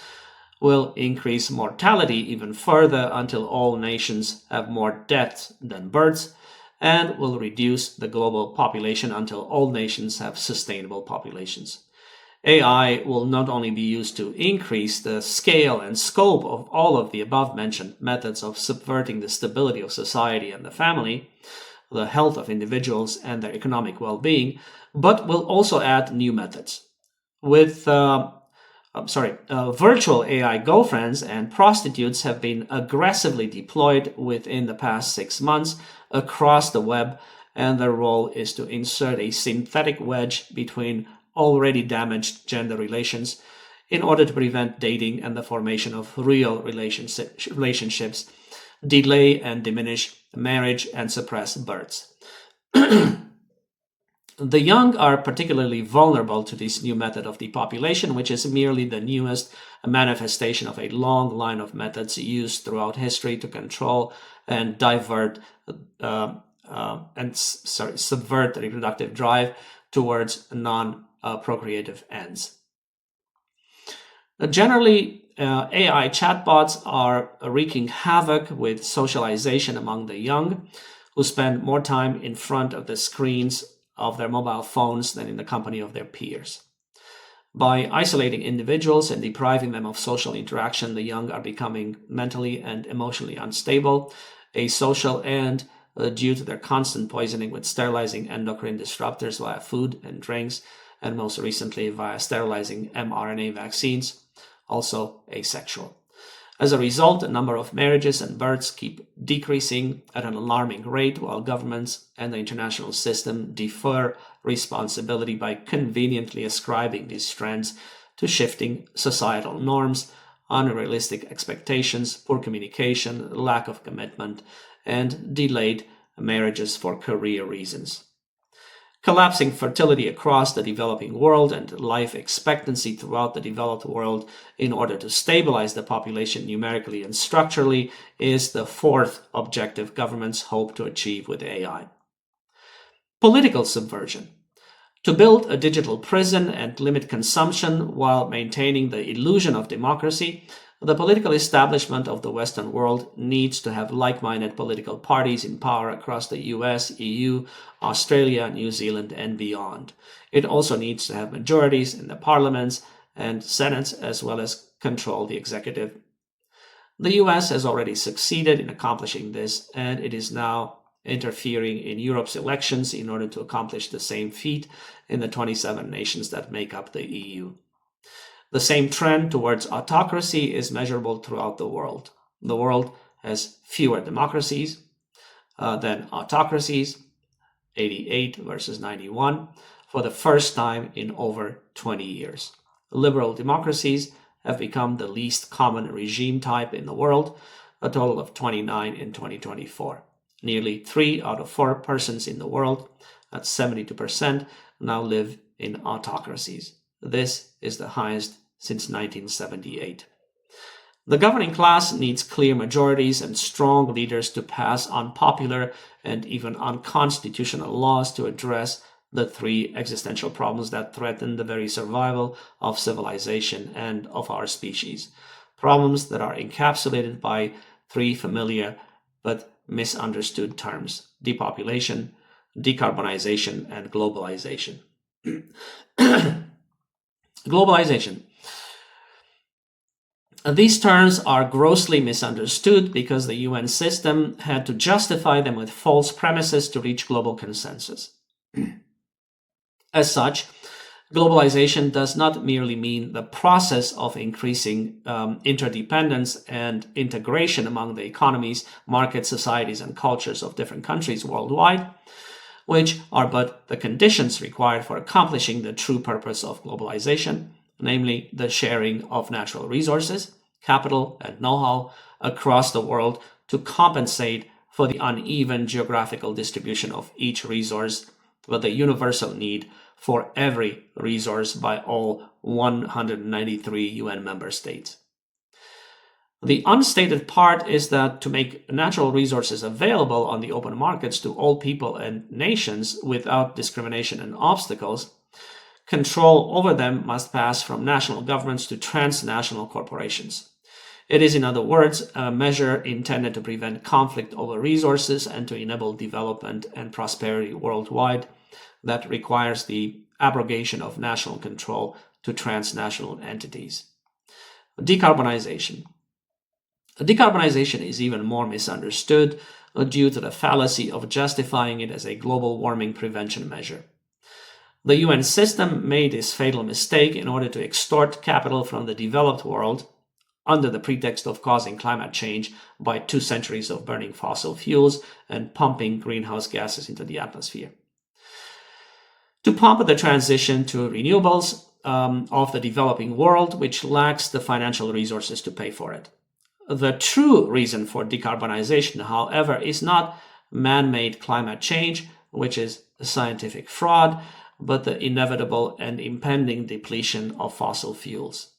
will increase mortality even further until all nations have more deaths than births, and will reduce the global population until all nations have sustainable populations. AI will not only be used to increase the scale and scope of all of the above-mentioned methods of subverting the stability of society and the family, the health of individuals and their economic well-being, but will also add new methods. With virtual AI girlfriends and prostitutes have been aggressively deployed within the past 6 months across the web, and their role is to insert a synthetic wedge between already damaged gender relations in order to prevent dating and the formation of real relationships, delay and diminish marriage, and suppress births. The young are particularly vulnerable to this new method of depopulation, which is merely the newest manifestation of a long line of methods used throughout history to control and subvert the reproductive drive towards non-procreative ends. Generally, AI chatbots are wreaking havoc with socialization among the young, who spend more time in front of the screens of their mobile phones than in the company of their peers. By isolating individuals and depriving them of social interaction, the young are becoming mentally and emotionally unstable, asocial, and due to their constant poisoning with sterilizing endocrine disruptors via food and drinks, and most recently via sterilizing mRNA vaccines, also asexual. As a result, the number of marriages and births keep decreasing at an alarming rate, while governments and the international system defer responsibility by conveniently ascribing these trends to shifting societal norms, unrealistic expectations, poor communication, lack of commitment, and delayed marriages for career reasons. Collapsing fertility across the developing world and life expectancy throughout the developed world in order to stabilize the population numerically and structurally is the fourth objective governments hope to achieve with AI. Political subversion. To build a digital prison and limit consumption while maintaining the illusion of democracy, the political establishment of the Western world needs to have like-minded political parties in power across the US, EU, Australia, New Zealand, and beyond. It also needs to have majorities in the parliaments and senates, as well as control the executive. The US has already succeeded in accomplishing this, and it is now interfering in Europe's elections in order to accomplish the same feat in the 27 nations that make up the EU. The same trend towards autocracy is measurable throughout the world. The world has fewer democracies than autocracies, 88 versus 91, for the first time in over 20 years. Liberal democracies have become the least common regime type in the world, a total of 29 in 2024. Nearly 3 out of 4 persons in the world, that's 72%, now live in autocracies. This is the highest since 1978. The governing class needs clear majorities and strong leaders to pass unpopular and even unconstitutional laws to address the 3 existential problems that threaten the very survival of civilization and of our species. Problems that are encapsulated by 3 familiar but misunderstood terms: depopulation, decarbonization, and globalization. Globalization. These terms are grossly misunderstood because the UN system had to justify them with false premises to reach global consensus. As such, globalization does not merely mean the process of increasing interdependence and integration among the economies, markets, societies, and cultures of different countries worldwide, which are but the conditions required for accomplishing the true purpose of globalization, namely the sharing of natural resources, capital, and know-how across the world to compensate for the uneven geographical distribution of each resource, but the universal need for every resource by all 193 UN member states. The unstated part is that to make natural resources available on the open markets to all people and nations without discrimination and obstacles, control over them must pass from national governments to transnational corporations. It is, in other words, a measure intended to prevent conflict over resources and to enable development and prosperity worldwide that requires the abrogation of national control to transnational entities. Decarbonization. Decarbonization is even more misunderstood due to the fallacy of justifying it as a global warming prevention measure. The UN system made this fatal mistake in order to extort capital from the developed world under the pretext of causing climate change by 2 centuries of burning fossil fuels and pumping greenhouse gases into the atmosphere. To pump the transition to renewables of the developing world, which lacks the financial resources to pay for it. The true reason for decarbonization, however, is not man-made climate change, which is a scientific fraud, but the inevitable and impending depletion of fossil fuels.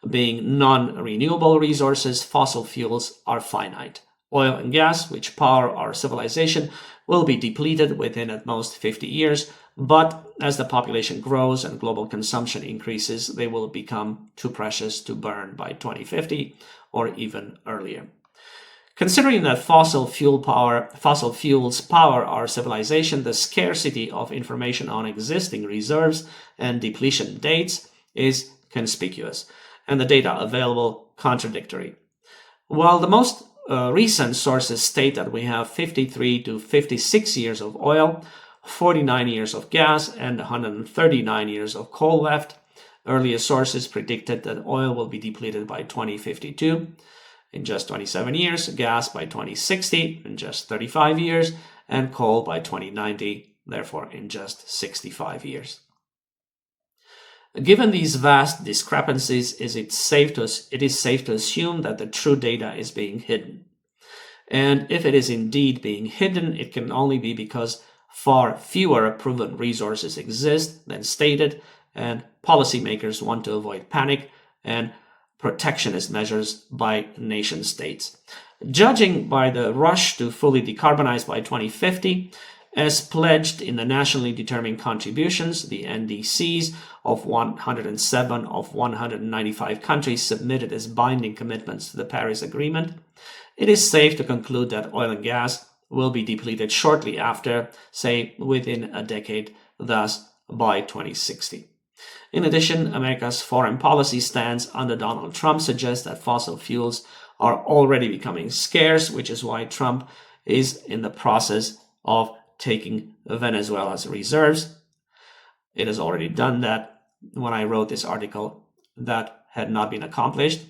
Being non-renewable resources, fossil fuels are finite. Oil and gas, which power our civilization, will be depleted within at most 50 years, but as the population grows and global consumption increases, they will become too precious to burn by 2050 or even earlier. Considering that fossil fuels power our civilization, the scarcity of information on existing reserves and depletion dates is conspicuous, and the data available contradictory. While the most recent sources state that we have 53 to 56 years of oil, 49 years of gas, and 139 years of coal left, earlier sources predicted that oil will be depleted by 2052, in just 27 years, gas by 2060, in just 35 years, and coal by 2090, therefore in just 65 years. Given these vast discrepancies, it is safe to assume that the true data is being hidden. And if it is indeed being hidden, it can only be because far fewer proven resources exist than stated, and policymakers want to avoid panic and protectionist measures by nation states. Judging by the rush to fully decarbonize by 2050, as pledged in the nationally determined contributions, the NDCs of 107 of 195 countries submitted as binding commitments to the Paris Agreement, it is safe to conclude that oil and gas will be depleted shortly after, say, within a decade, thus by 2060. In addition, America's foreign policy stance under Donald Trump suggests that fossil fuels are already becoming scarce, which is why Trump is in the process of taking Venezuela's reserves. It has already done that. When I wrote this article, that had not been accomplished,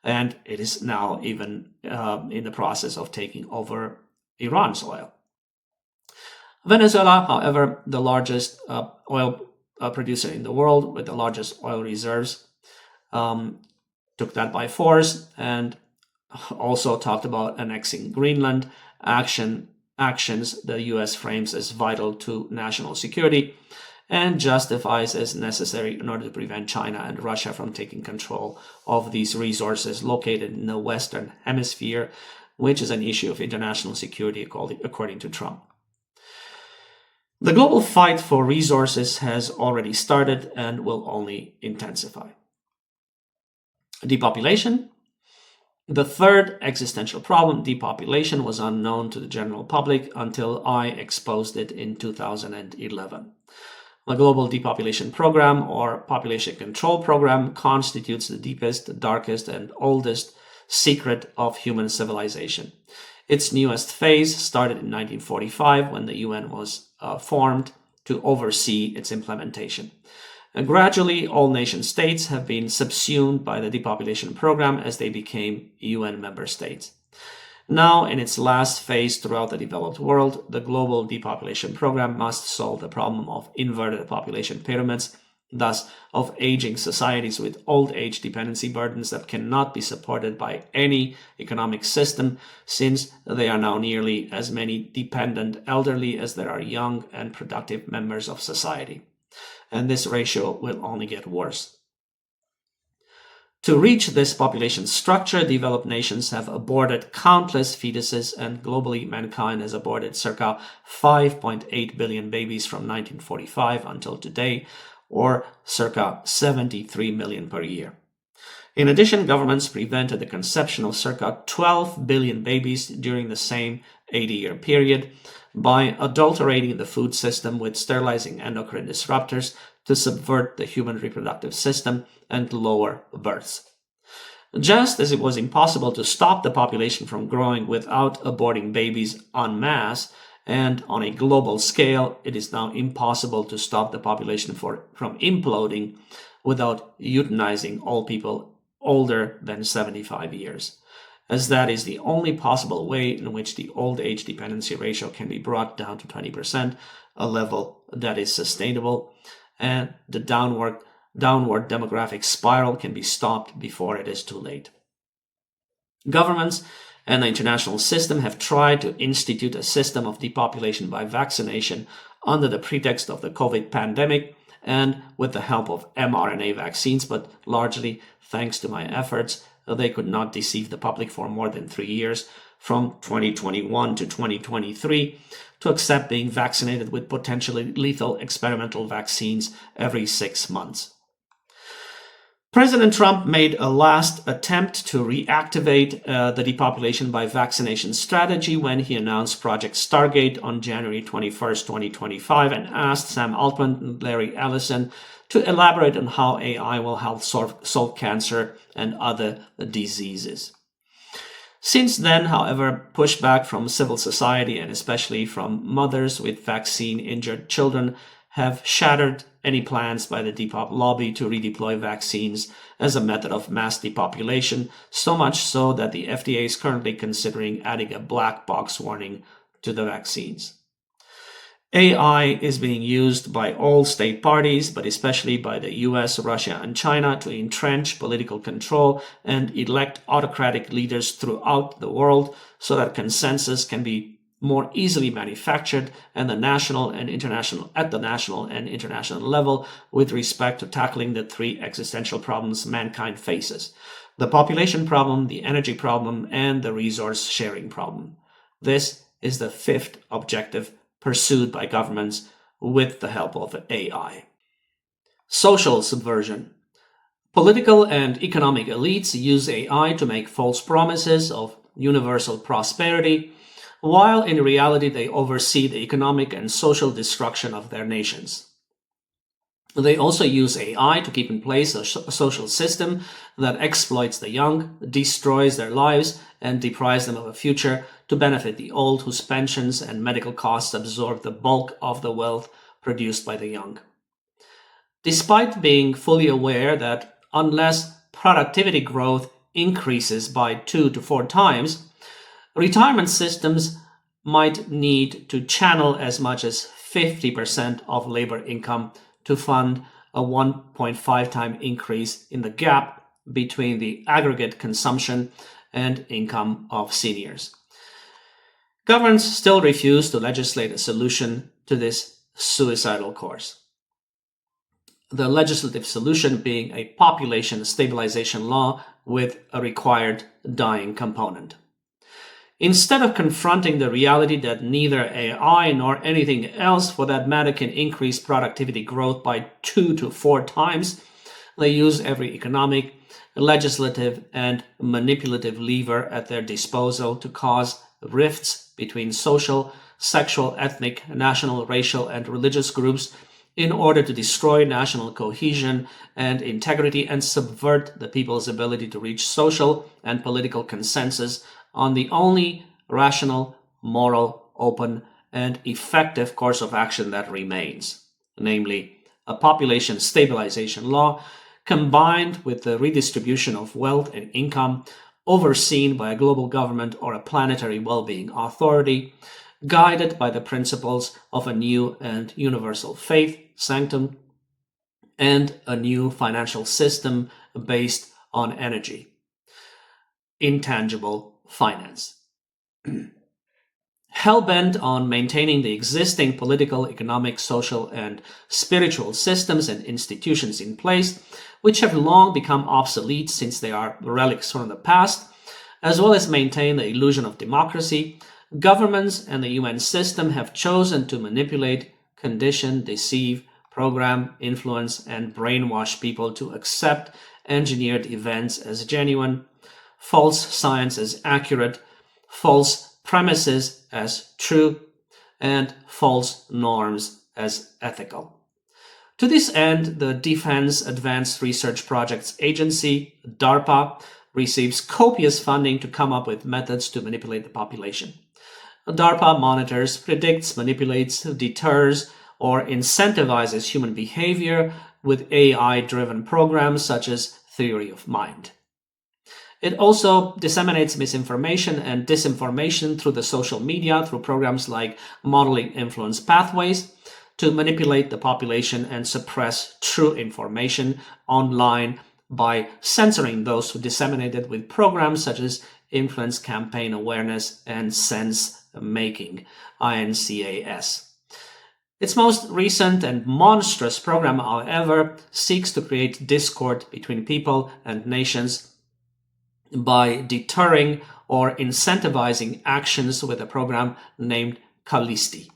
and it is now even in the process of taking over Iran's oil. Venezuela, however, the largest oil producer in the world with the largest oil reserves, took that by force and also talked about annexing Greenland, actions the US frames as vital to national security and justifies as necessary in order to prevent China and Russia from taking control of these resources located in the Western Hemisphere, which is an issue of international security according to Trump. The global fight for resources has already started and will only intensify. Depopulation. The third existential problem, depopulation, was unknown to the general public until I exposed it in 2011. The Global Depopulation Program, or Population Control Program, constitutes the deepest, darkest, and oldest secret of human civilization. Its newest phase started in 1945 when the UN was formed to oversee its implementation. And gradually, all nation states have been subsumed by the depopulation program as they became UN member states. Now, in its last phase throughout the developed world, the global depopulation program must solve the problem of inverted population pyramids, thus of aging societies with old age dependency burdens that cannot be supported by any economic system, since they are now nearly as many dependent elderly as there are young and productive members of society. And this ratio will only get worse. To reach this population structure, developed nations have aborted countless fetuses, and globally mankind has aborted circa 5.8 billion babies from 1945 until today, or circa 73 million per year. In addition, governments prevented the conception of circa 12 billion babies during the same 80-year period by adulterating the food system with sterilizing endocrine disruptors to subvert the human reproductive system and lower births. Just as it was impossible to stop the population from growing without aborting babies en masse, and on a global scale, it is now impossible to stop the population from imploding without euthanizing all people older than 75 years, as that is the only possible way in which the old age dependency ratio can be brought down to 20%, a level that is sustainable, and the downward demographic spiral can be stopped before it is too late. Governments and the international system have tried to institute a system of depopulation by vaccination under the pretext of the COVID pandemic and with the help of mRNA vaccines, but largely thanks to my efforts, they could not deceive the public for more than 3 years, from 2021 to 2023, to accept being vaccinated with potentially lethal experimental vaccines every 6 months. President Trump made a last attempt to reactivate the depopulation by vaccination strategy when he announced Project Stargate on January 21st, 2025, and asked Sam Altman and Larry Ellison to elaborate on how AI will help solve cancer and other diseases. Since then, however, pushback from civil society and especially from mothers with vaccine-injured children have shattered any plans by the Depop lobby to redeploy vaccines as a method of mass depopulation, so much so that the FDA is currently considering adding a black box warning to the vaccines. AI is being used by all state parties, but especially by the US, Russia, and China to entrench political control and elect autocratic leaders throughout the world so that consensus can be more easily manufactured at the national and international level with respect to tackling the 3 existential problems mankind faces: the population problem, the energy problem, and the resource sharing problem. This is the 5th objective pursued by governments with the help of AI. Social subversion. Political and economic elites use AI to make false promises of universal prosperity, while in reality they oversee the economic and social destruction of their nations. They also use AI to keep in place a social system that exploits the young, destroys their lives, and deprives them of a future to benefit the old, whose pensions and medical costs absorb the bulk of the wealth produced by the young. Despite being fully aware that unless productivity growth increases by 2 to 4 times, retirement systems might need to channel as much as 50% of labor income to fund a 1.5 time increase in the gap between the aggregate consumption and income of seniors. Governments still refuse to legislate a solution to this suicidal course. The legislative solution being a population stabilization law with a required dying component. Instead of confronting the reality that neither AI nor anything else for that matter can increase productivity growth by 2 to 4 times, they use every economic, legislative, and manipulative lever at their disposal to cause rifts between social, sexual, ethnic, national, racial, and religious groups in order to destroy national cohesion and integrity and subvert the people's ability to reach social and political consensus on the only rational, moral, open, and effective course of action that remains, namely a population stabilization law combined with the redistribution of wealth and income overseen by a global government or a planetary well-being authority, guided by the principles of a new and universal faith, sanctum, and a new financial system based on energy, intangible finance. Hell-bent on maintaining the existing political, economic, social, and spiritual systems and institutions in place, which have long become obsolete since they are relics from the past, as well as maintain the illusion of democracy, governments and the UN system have chosen to manipulate, condition, deceive, program, influence, and brainwash people to accept engineered events as genuine, false science as accurate, false premises as true, and false norms as ethical. To this end, the Defense Advanced Research Projects Agency, DARPA, receives copious funding to come up with methods to manipulate the population. DARPA monitors, predicts, manipulates, deters, or incentivizes human behavior with AI-driven programs such as theory of mind. It also disseminates misinformation and disinformation through the social media through programs like modeling influence pathways to manipulate the population and suppress true information online by censoring those who disseminate it with programs such as influence campaign awareness and sense making, INCAS. Its most recent and monstrous program, however, seeks to create discord between people and nations by deterring or incentivizing actions with a program named Callisti.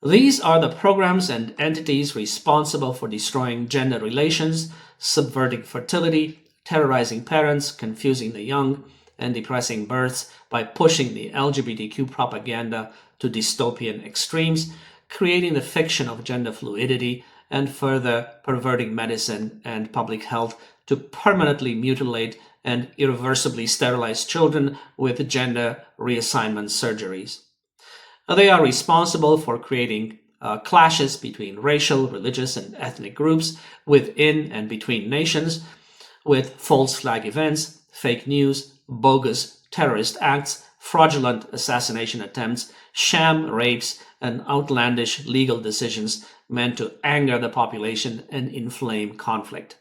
These are the programs and entities responsible for destroying gender relations, subverting fertility, terrorizing parents, confusing the young, and depressing births by pushing the LGBTQ propaganda to dystopian extremes, creating the fiction of gender fluidity, and further perverting medicine and public health to permanently mutilate and irreversibly sterilize children with gender reassignment surgeries. They are responsible for creating clashes between racial, religious, and ethnic groups within and between nations with false flag events, fake news, bogus terrorist acts, fraudulent assassination attempts, sham rapes, and outlandish legal decisions meant to anger the population and inflame conflict.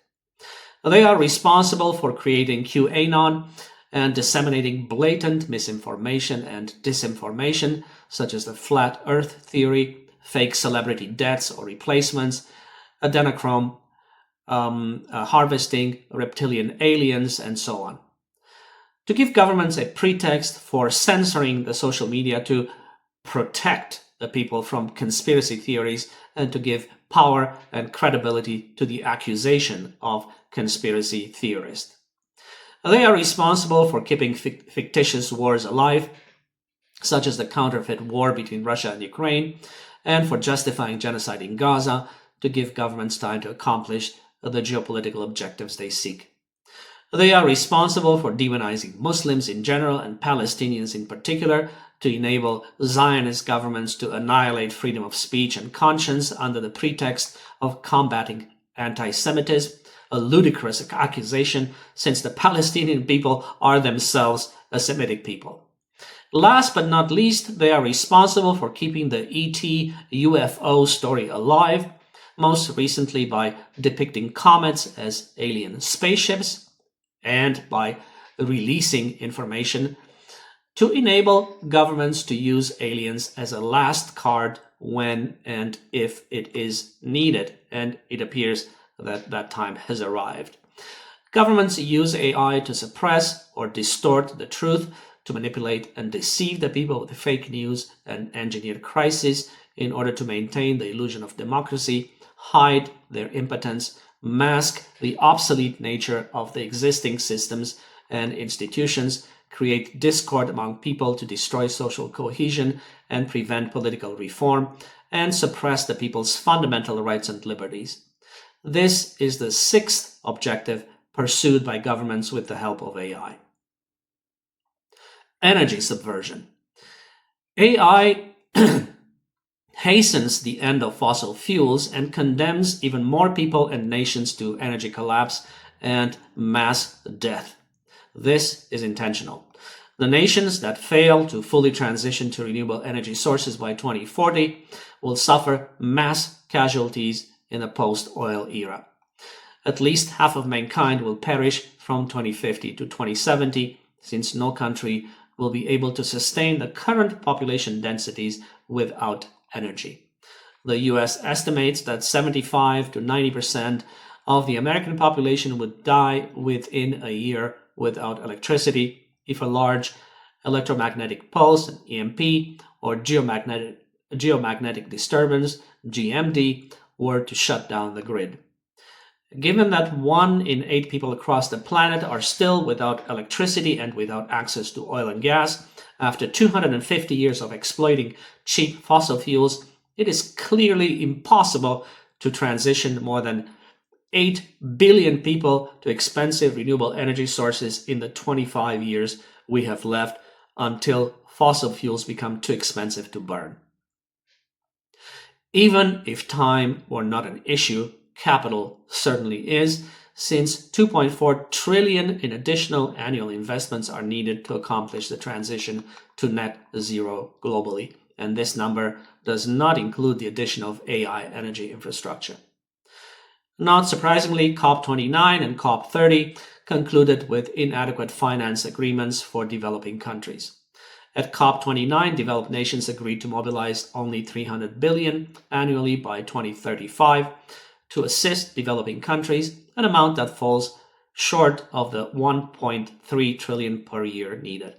They are responsible for creating QAnon and disseminating blatant misinformation and disinformation, such as the flat earth theory, fake celebrity deaths or replacements, adrenochrome harvesting, reptilian aliens, and so on. To give governments a pretext for censoring the social media to protect the people from conspiracy theories and to give power and credibility to the accusation of conspiracy theorists. They are responsible for keeping fictitious wars alive, such as the counterfeit war between Russia and Ukraine, and for justifying genocide in Gaza to give governments time to accomplish the geopolitical objectives they seek. They are responsible for demonizing Muslims in general and Palestinians in particular to enable Zionist governments to annihilate freedom of speech and conscience under the pretext of combating anti-Semitism, a ludicrous accusation since the Palestinian people are themselves a Semitic people. Last but not least, they are responsible for keeping the ET UFO story alive, most recently by depicting comets as alien spaceships and by releasing information to enable governments to use aliens as a last card when and if it is needed, and it appears that that time has arrived. Governments use AI to suppress or distort the truth, to manipulate and deceive the people with fake news and engineered crises in order to maintain the illusion of democracy, hide their impotence, mask the obsolete nature of the existing systems and institutions, create discord among people to destroy social cohesion and prevent political reform, and suppress the people's fundamental rights and liberties. This is the sixth objective pursued by governments with the help of AI. Energy subversion. AI hastens the end of fossil fuels and condemns even more people and nations to energy collapse and mass death. This is intentional. The nations that fail to fully transition to renewable energy sources by 2040 will suffer mass casualties in the post-oil era. At least half of mankind will perish from 2050 to 2070, since no country will be able to sustain the current population densities without energy. The US estimates that 75 to 90% of the American population would die within a year without electricity if a large electromagnetic pulse, an EMP, or geomagnetic disturbance, GMD, were to shut down the grid. Given that 1 in 8 people across the planet are still without electricity and without access to oil and gas, after 250 years of exploiting cheap fossil fuels, it is clearly impossible to transition more than 8 billion people to expensive renewable energy sources in the 25 years we have left until fossil fuels become too expensive to burn. Even if time were not an issue, capital certainly is, since 2.4 trillion in additional annual investments are needed to accomplish the transition to net zero globally, and this number does not include the addition of AI energy infrastructure. Not surprisingly, COP29 and COP30 concluded with inadequate finance agreements for developing countries. At COP29, developed nations agreed to mobilize only $300 billion annually by 2035 to assist developing countries, an amount that falls short of the $1.3 trillion per year needed.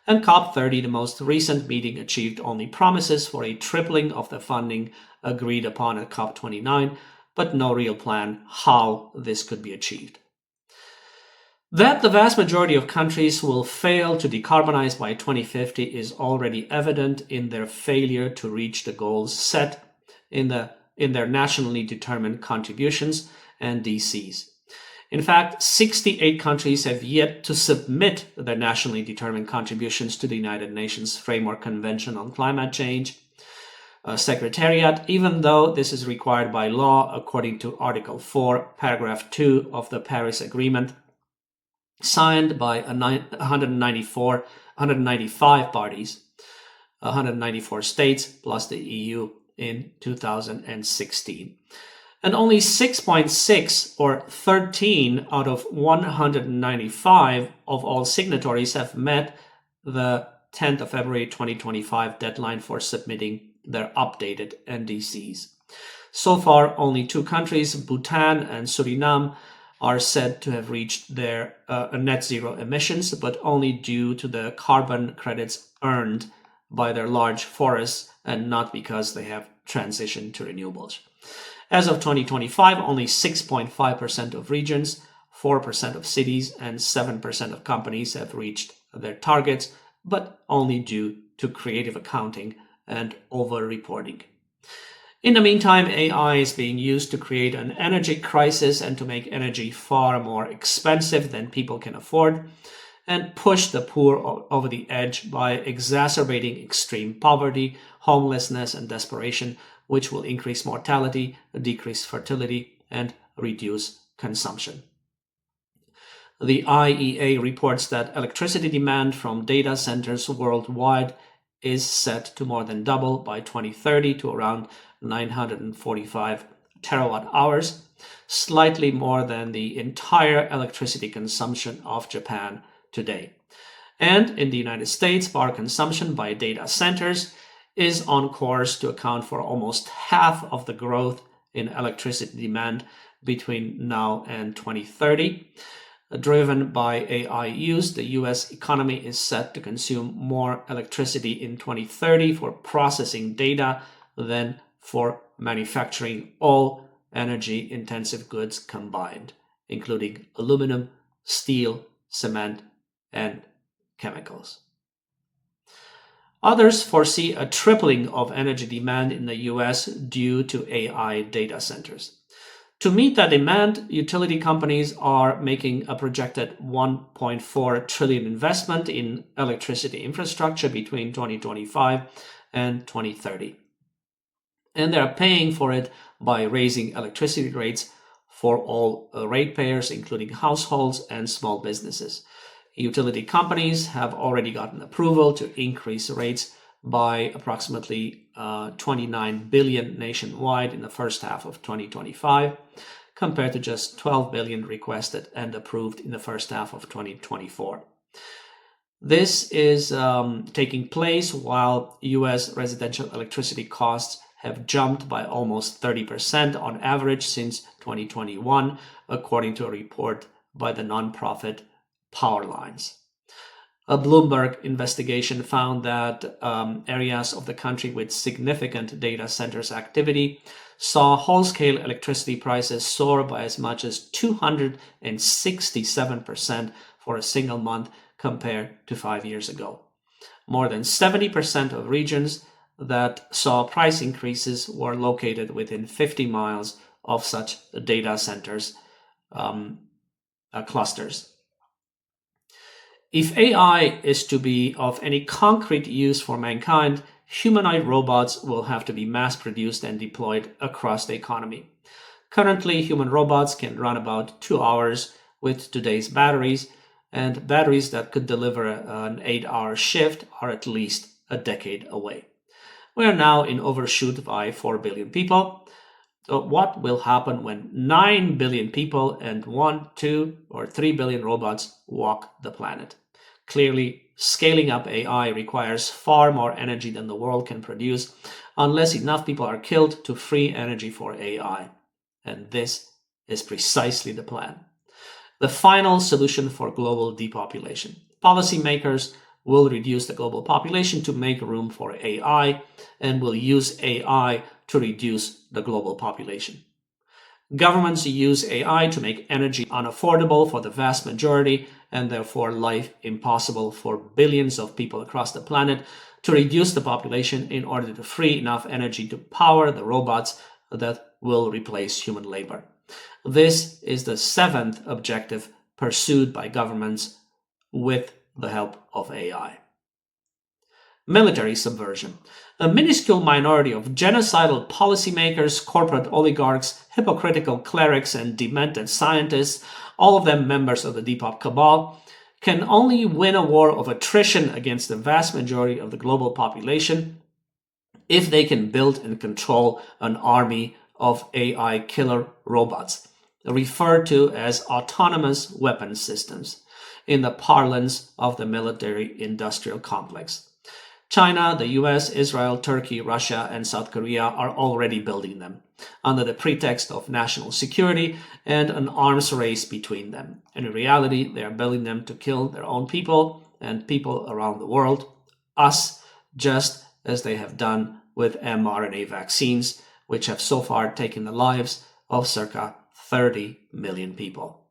And COP30, the most recent meeting, achieved only promises for a tripling of the funding agreed upon at COP29, but no real plan how this could be achieved. That the vast majority of countries will fail to decarbonize by 2050 is already evident in their failure to reach the goals set in their nationally determined contributions and DCs. In fact, 68 countries have yet to submit their nationally determined contributions to the United Nations Framework Convention on Climate Change Secretariat, even though this is required by law according to Article 4, Paragraph 2 of the Paris Agreement, signed by 195 parties, 194 states plus the EU in 2016. And only 6.6 or 13 out of 195 of all signatories have met the 10th of February 2025 deadline for submitting their updated NDCs. So far, only 2 countries, Bhutan and Suriname, are said to have reached their net zero emissions, but only due to the carbon credits earned by their large forests and not because they have transitioned to renewables. As of 2025, only 6.5% of regions, 4% of cities, and 7% of companies have reached their targets, but only due to creative accounting and over-reporting. In the meantime, AI is being used to create an energy crisis and to make energy far more expensive than people can afford, and push the poor over the edge by exacerbating extreme poverty, homelessness, and desperation, which will increase mortality, decrease fertility, and reduce consumption. The IEA reports that electricity demand from data centers worldwide is set to more than double by 2030 to around 945 terawatt hours, slightly more than the entire electricity consumption of Japan today. And in the United States, power consumption by data centers is on course to account for almost half of the growth in electricity demand between now and 2030. Driven by AI use, the US economy is set to consume more electricity in 2030 for processing data than for manufacturing all energy-intensive goods combined, including aluminum, steel, cement, and chemicals. Others foresee a tripling of energy demand in the US due to AI data centers. To meet that demand, utility companies are making a projected $1.4 trillion investment in electricity infrastructure between 2025 and 2030. And they are paying for it by raising electricity rates for all ratepayers, including households and small businesses. Utility companies have already gotten approval to increase rates by approximately 29 billion nationwide in the first half of 2025, compared to just 12 billion requested and approved in the first half of 2024. This is taking place while US residential electricity costs have jumped by almost 30% on average since 2021, according to a report by the nonprofit Powerlines. A Bloomberg investigation found that areas of the country with significant data centers activity saw whole-scale electricity prices soar by as much as 267% for a single month compared to 5 years ago. More than 70% of regions that saw price increases were located within 50 miles of such data centers clusters. If AI is to be of any concrete use for mankind, humanoid robots will have to be mass-produced and deployed across the economy. Currently, human robots can run about 2 hours with today's batteries, and batteries that could deliver an 8-hour shift are at least a decade away. We are now in overshoot by 4 billion people. So what will happen when 9 billion people and 1, 2, or 3 billion robots walk the planet? Clearly, scaling up AI requires far more energy than the world can produce unless enough people are killed to free energy for AI. And this is precisely the plan. The final solution for global depopulation. Policymakers will reduce the global population to make room for AI and will use AI to reduce the global population. Governments use AI to make energy unaffordable for the vast majority and therefore life impossible for billions of people across the planet, to reduce the population in order to free enough energy to power the robots that will replace human labor. This is the 7th objective pursued by governments with the help of AI. Military subversion. A minuscule minority of genocidal policymakers, corporate oligarchs, hypocritical clerics, and demented scientists, all of them members of the Depop cabal, can only win a war of attrition against the vast majority of the global population if they can build and control an army of AI killer robots, referred to as autonomous weapon systems, in the parlance of the military-industrial complex. China, the US, Israel, Turkey, Russia, and South Korea are already building them under the pretext of national security and an arms race between them. And in reality, they are building them to kill their own people and people around the world, us, just as they have done with mRNA vaccines, which have so far taken the lives of circa 30 million people.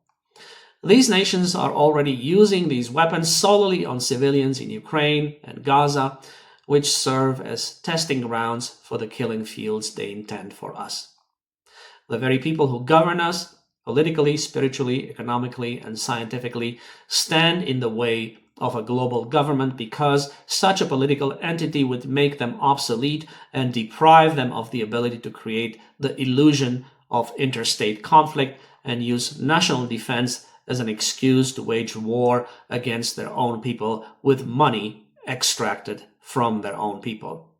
These nations are already using these weapons solely on civilians in Ukraine and Gaza, which serve as testing grounds for the killing fields they intend for us. The very people who govern us, politically, spiritually, economically, and scientifically, stand in the way of a global government because such a political entity would make them obsolete and deprive them of the ability to create the illusion of interstate conflict and use national defense as an excuse to wage war against their own people with money extracted from their own people.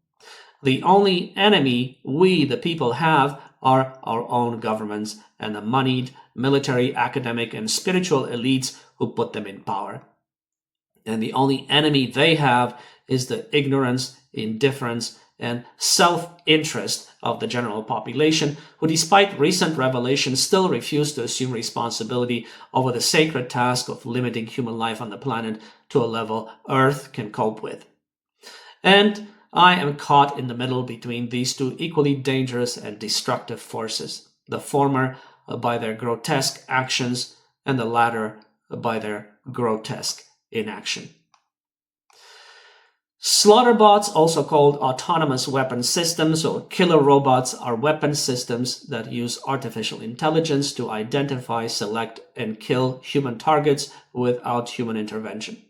The only enemy we, the people, have are our own governments and the moneyed military, academic, and spiritual elites who put them in power. And the only enemy they have is the ignorance, indifference, and self-interest of the general population, who despite recent revelations still refuse to assume responsibility over the sacred task of limiting human life on the planet to a level Earth can cope with. And I am caught in the middle between these two equally dangerous and destructive forces, the former by their grotesque actions and the latter by their grotesque inaction. Slaughterbots, also called autonomous weapon systems or killer robots, are weapon systems that use artificial intelligence to identify, select, and kill human targets without human intervention.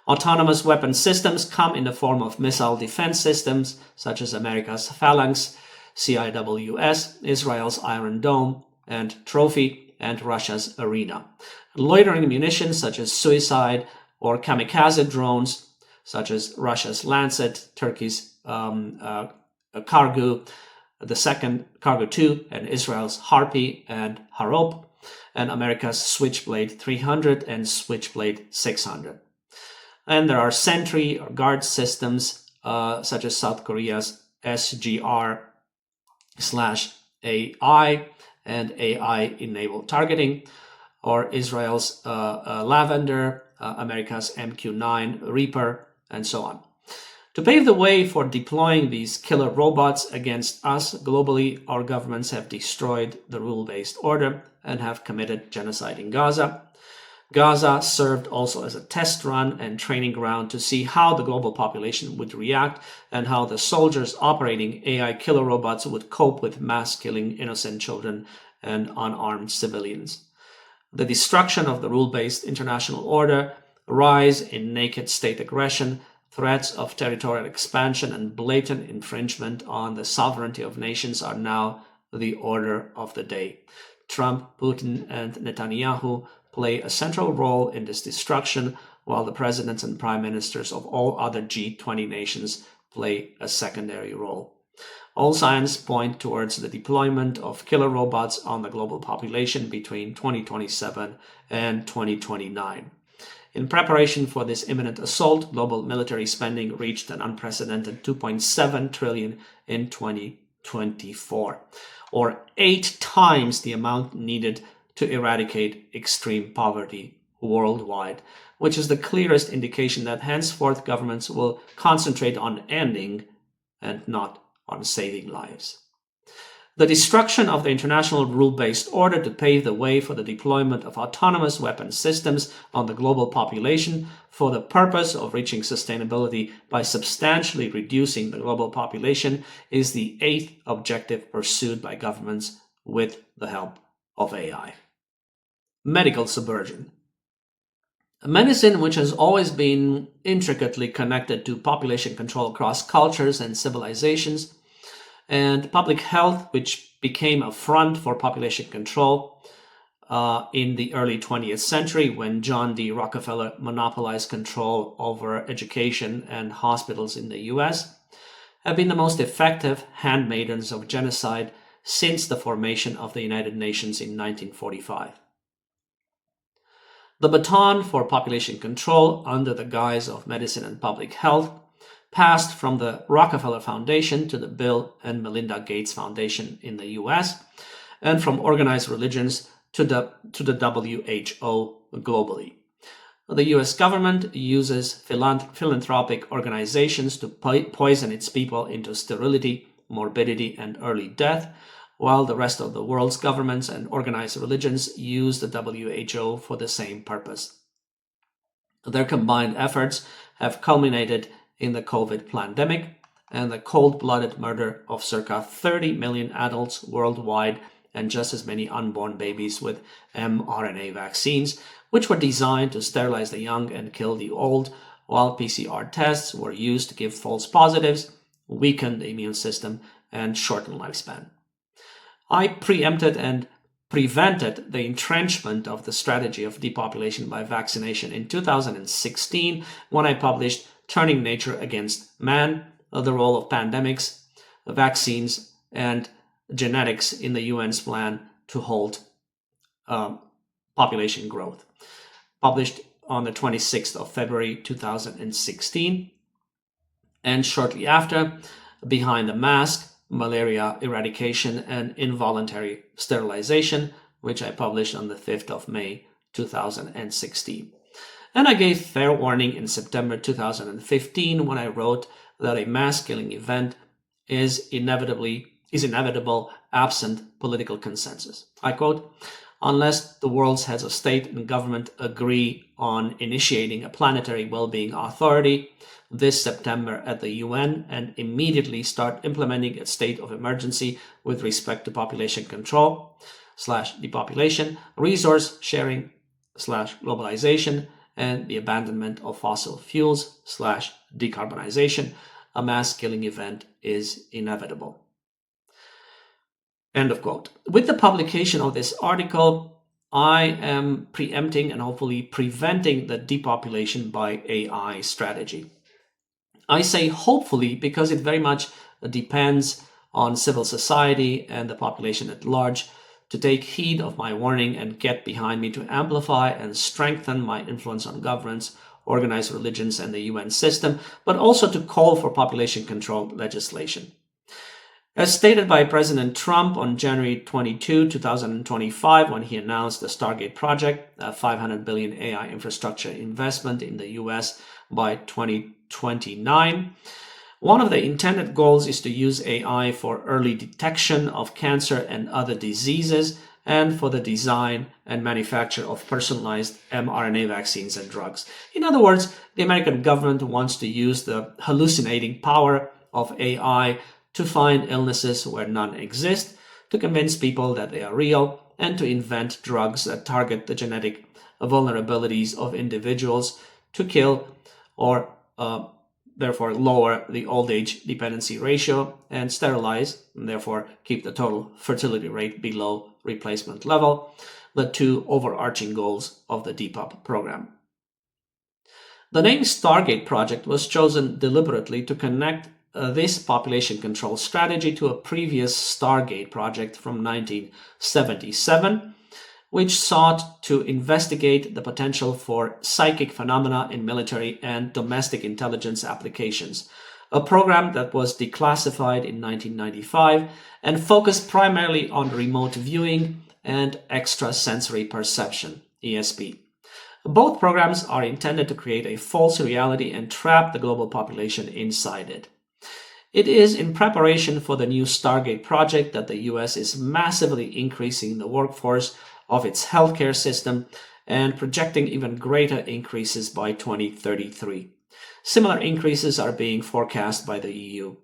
Autonomous weapon systems come in the form of missile defense systems such as America's Phalanx, CIWS, Israel's Iron Dome and Trophy, and Russia's Arena. Loitering munitions such as suicide or kamikaze drones such as Russia's Lancet, Turkey's Kargu, the second Kargu 2, and Israel's Harpy and Harop, and America's Switchblade 300 and Switchblade 600. And there are sentry or guard systems such as South Korea's SGR/AI and AI-enabled targeting, or Israel's Lavender, America's MQ-9 Reaper, and so on. To pave the way for deploying these killer robots against us globally, our governments have destroyed the rule-based order and have committed genocide in Gaza. Gaza served also as a test run and training ground to see how the global population would react and how the soldiers operating AI killer robots would cope with mass killing innocent children and unarmed civilians. The destruction of the rule-based international order, rise in naked state aggression, threats of territorial expansion, and blatant infringement on the sovereignty of nations are now the order of the day. Trump, Putin, and Netanyahu play a central role in this destruction, while the presidents and prime ministers of all other G20 nations play a secondary role. All signs point towards the deployment of killer robots on the global population between 2027 and 2029. In preparation for this imminent assault, global military spending reached an unprecedented $2.7 trillion in 2024, or 8 times the amount needed to eradicate extreme poverty worldwide, which is the clearest indication that henceforth governments will concentrate on ending and not on saving lives. The destruction of the international rule-based order to pave the way for the deployment of autonomous weapon systems on the global population for the purpose of reaching sustainability by substantially reducing the global population is the 8th objective pursued by governments with the help of AI. Medical subversion. A medicine which has always been intricately connected to population control across cultures and civilizations, and public health, which became a front for population control in the early 20th century when John D. Rockefeller monopolized control over education and hospitals in the US, have been the most effective handmaidens of genocide since the formation of the United Nations in 1945. The baton for population control under the guise of medicine and public health passed from the Rockefeller Foundation to the Bill and Melinda Gates Foundation in the US, and from organized religions to the WHO globally. The US government uses philanthropic organizations to poison its people into sterility, morbidity, and early death, while the rest of the world's governments and organized religions use the WHO for the same purpose. Their combined efforts have culminated in the COVID pandemic and the cold-blooded murder of circa 30 million adults worldwide and just as many unborn babies with mRNA vaccines, which were designed to sterilize the young and kill the old, while PCR tests were used to give false positives, weaken the immune system, and shorten lifespan. I preempted and prevented the entrenchment of the strategy of depopulation by vaccination in 2016 when I published Turning Nature Against Man, the Role of Pandemics, Vaccines, and Genetics in the UN's Plan to Halt Population Growth, published on the 26th of February 2016. And shortly after, Behind the Mask, Malaria Eradication and Involuntary Sterilization, which I published on the 5th of May 2016. And I gave fair warning in September 2015 when I wrote that a mass killing event is inevitable absent political consensus. I quote, "Unless the world's heads of state and government agree on initiating a planetary well-being authority this September at the UN and immediately start implementing a state of emergency with respect to population control / depopulation, resource sharing / globalization, and the abandonment of fossil fuels / decarbonization, a mass killing event is inevitable." End of quote. With the publication of this article, I am preempting and hopefully preventing the depopulation by AI strategy. I say hopefully because it very much depends on civil society and the population at large to take heed of my warning and get behind me to amplify and strengthen my influence on governments, organized religions, and the UN system, but also to call for population control legislation. As stated by President Trump on January 22, 2025, when he announced the Stargate project, a $500 billion AI infrastructure investment in the US by 2029, one of the intended goals is to use AI for early detection of cancer and other diseases and for the design and manufacture of personalized mRNA vaccines and drugs. In other words, the American government wants to use the hallucinating power of AI to find illnesses where none exist, to convince people that they are real, and to invent drugs that target the genetic vulnerabilities of individuals to kill or therefore lower the old age dependency ratio and sterilize, and therefore keep the total fertility rate below replacement level, the two overarching goals of the Depop program. The name Stargate project was chosen deliberately to connect this population control strategy to a previous Stargate project from 1977, which sought to investigate the potential for psychic phenomena in military and domestic intelligence applications, a program that was declassified in 1995 and focused primarily on remote viewing and extrasensory perception, ESP. Both programs are intended to create a false reality and trap the global population inside it. It is in preparation for the new Stargate project that the US is massively increasing the workforce of its healthcare system and projecting even greater increases by 2033. Similar increases are being forecast by the EU.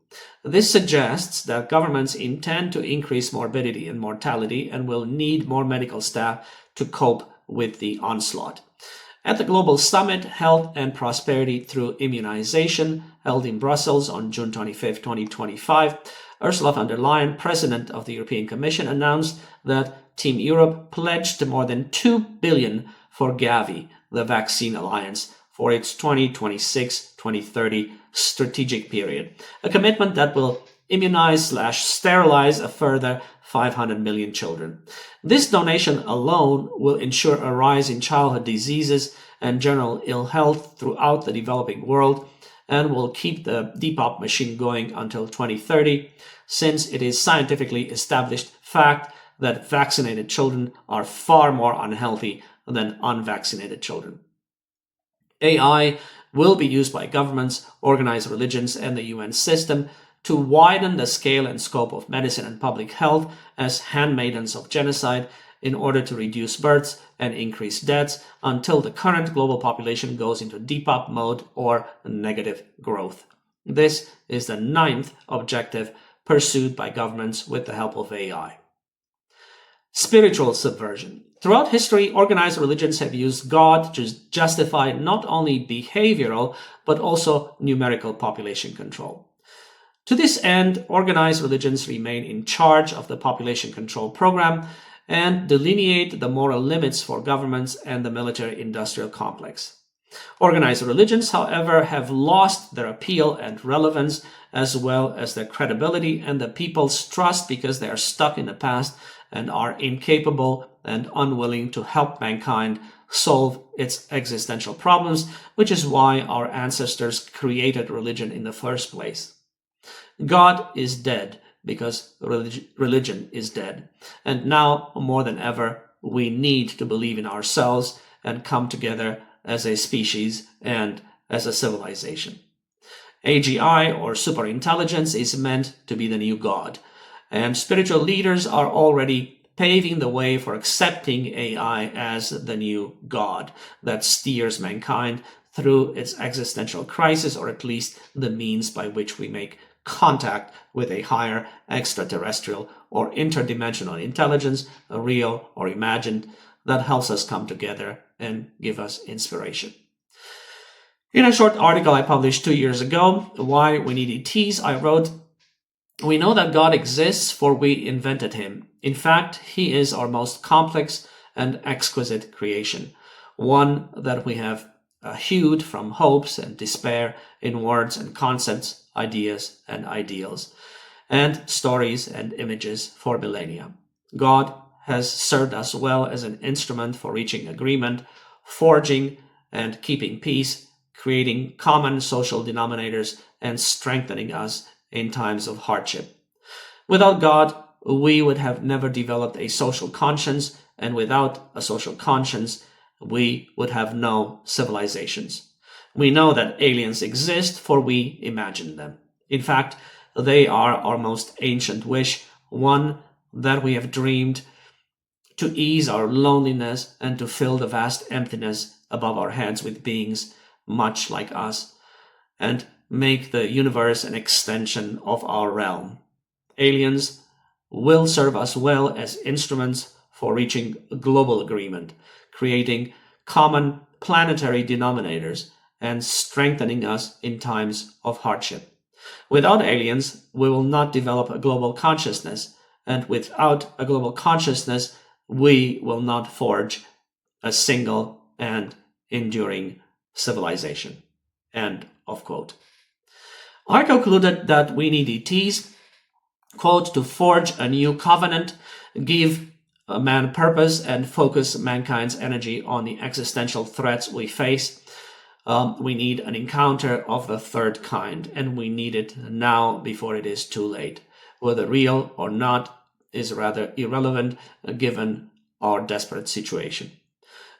This suggests that governments intend to increase morbidity and mortality and will need more medical staff to cope with the onslaught. At the Global Summit, Health and Prosperity Through Immunization, held in Brussels on June 25, 2025, Ursula von der Leyen, President of the European Commission, announced that Team Europe pledged more than $2 billion for Gavi, the vaccine alliance, for its 2026-2030 strategic period, a commitment that will immunize/sterilize a further 500 million children. This donation alone will ensure a rise in childhood diseases and general ill health throughout the developing world and will keep the Depop machine going until 2030, since it is scientifically established fact that vaccinated children are far more unhealthy than unvaccinated children. AI will be used by governments, organized religions, and the UN system to widen the scale and scope of medicine and public health as handmaidens of genocide in order to reduce births and increase deaths until the current global population goes into Depop mode or negative growth. This is the 9th objective pursued by governments with the help of AI. Spiritual subversion. Throughout history, organized religions have used God to justify not only behavioral, but also numerical population control. To this end, organized religions remain in charge of the population control program and delineate the moral limits for governments and the military-industrial complex. Organized religions, however, have lost their appeal and relevance, as well as their credibility and the people's trust, because they are stuck in the past and are incapable and unwilling to help mankind solve its existential problems, which is why our ancestors created religion in the first place. God is dead because religion is dead. And now, more than ever, we need to believe in ourselves and come together as a species and as a civilization. AGI, or superintelligence, is meant to be the new God. And spiritual leaders are already paving the way for accepting AI as the new God that steers mankind through its existential crisis, or at least the means by which we make contact with a higher extraterrestrial or interdimensional intelligence, real or imagined, that helps us come together and give us inspiration. In a short article I published 2 years ago, Why We Need ETs, I wrote, "We know that God exists, for we invented him. In fact, he is our most complex and exquisite creation, one that we have hewed from hopes and despair in words and concepts, ideas and ideals, and stories and images for millennia. God has served us well as an instrument for reaching agreement, forging and keeping peace, creating common social denominators, and strengthening us in times of hardship. Without God, we would have never developed a social conscience, and without a social conscience, we would have no civilizations. We know that aliens exist, for we imagine them. In fact, they are our most ancient wish, one that we have dreamed to ease our loneliness and to fill the vast emptiness above our heads with beings much like us, and make the universe an extension of our realm. Aliens will serve us well as instruments for reaching global agreement, creating common planetary denominators, and strengthening us in times of hardship. Without aliens, we will not develop a global consciousness, and without a global consciousness, we will not forge a single and enduring civilization." End of quote. I concluded that we need ETs, quote, "to forge a new covenant, give man purpose, and focus mankind's energy on the existential threats we face. We need an encounter of the third kind, and we need it now before it is too late. Whether real or not is rather irrelevant given our desperate situation.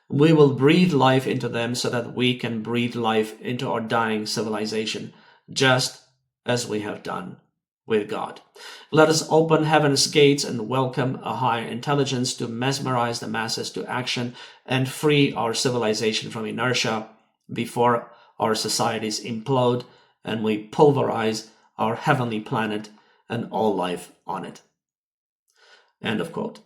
We will breathe life into them so that we can breathe life into our dying civilization, just as we have done with God. Let us open heaven's gates and welcome a higher intelligence to mesmerize the masses to action and free our civilization from inertia before our societies implode and we pulverize our heavenly planet and all life on it." End of quote.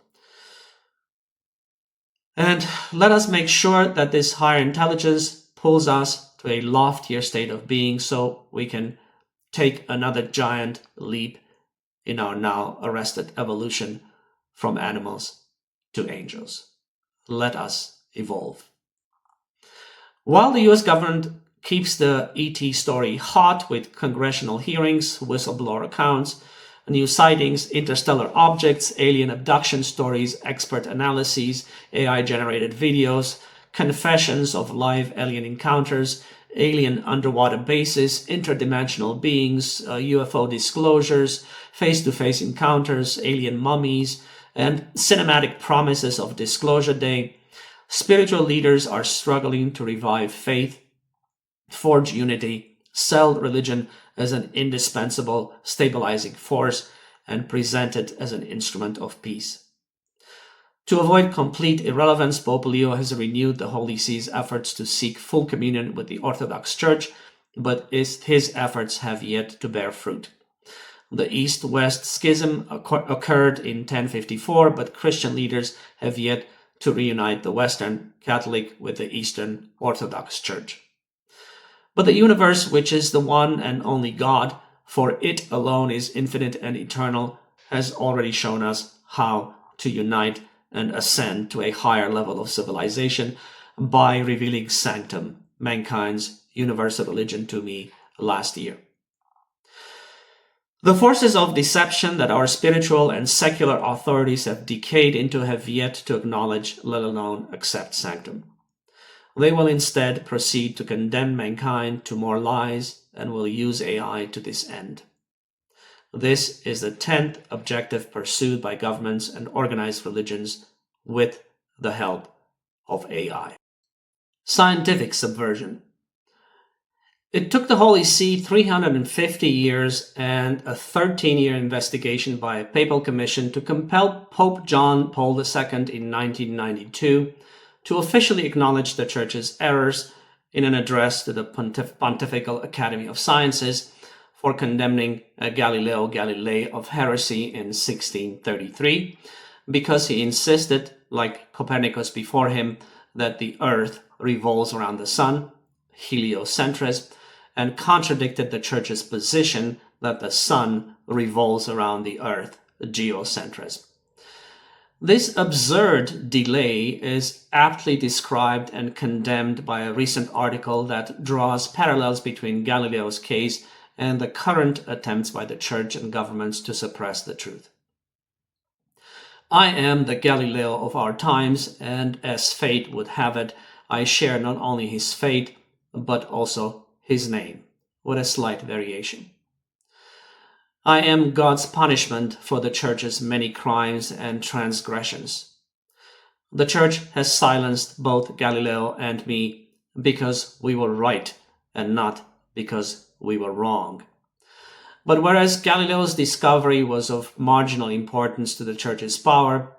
And let us make sure that this higher intelligence pulls us to a loftier state of being so we can take another giant leap in our now arrested evolution from animals to angels. Let us evolve. While the US government keeps the ET story hot with congressional hearings, whistleblower accounts, new sightings, interstellar objects, alien abduction stories, expert analyses, AI-generated videos, confessions of live alien encounters, alien underwater bases, interdimensional beings, UFO disclosures, face-to-face encounters, alien mummies, and cinematic promises of Disclosure Day, spiritual leaders are struggling to revive faith, forge unity, sell religion as an indispensable stabilizing force, and present it as an instrument of peace. To avoid complete irrelevance, Pope Leo has renewed the Holy See's efforts to seek full communion with the Orthodox Church, but his efforts have yet to bear fruit. The East-West Schism occurred in 1054, but Christian leaders have yet to reunite the Western Catholic with the Eastern Orthodox Church. But the universe, which is the one and only God, for it alone is infinite and eternal, has already shown us how to unite and ascend to a higher level of civilization by revealing Sanctum, mankind's universal religion, to me last year. The forces of deception that our spiritual and secular authorities have decayed into have yet to acknowledge, let alone accept, Sanctum. They will instead proceed to condemn mankind to more lies and will use AI to this end. This is the 10th objective pursued by governments and organized religions with the help of AI. Scientific subversion. It took the Holy See 350 years and a 13-year investigation by a papal commission to compel Pope John Paul II in 1992 to officially acknowledge the Church's errors in an address to the Pontifical Academy of Sciences for condemning Galileo Galilei of heresy in 1633, because he insisted, like Copernicus before him, that the Earth revolves around the Sun, heliocentrism, and contradicted the Church's position that the Sun revolves around the Earth, geocentrism. This absurd delay is aptly described and condemned by a recent article that draws parallels between Galileo's case and the current attempts by the Church and governments to suppress the truth. I am the Galileo of our times, and as fate would have it, I share not only his fate, but also his name, with a slight variation. I am God's punishment for the Church's many crimes and transgressions. The Church has silenced both Galileo and me because we were right and not because we were wrong. But whereas Galileo's discovery was of marginal importance to the Church's power,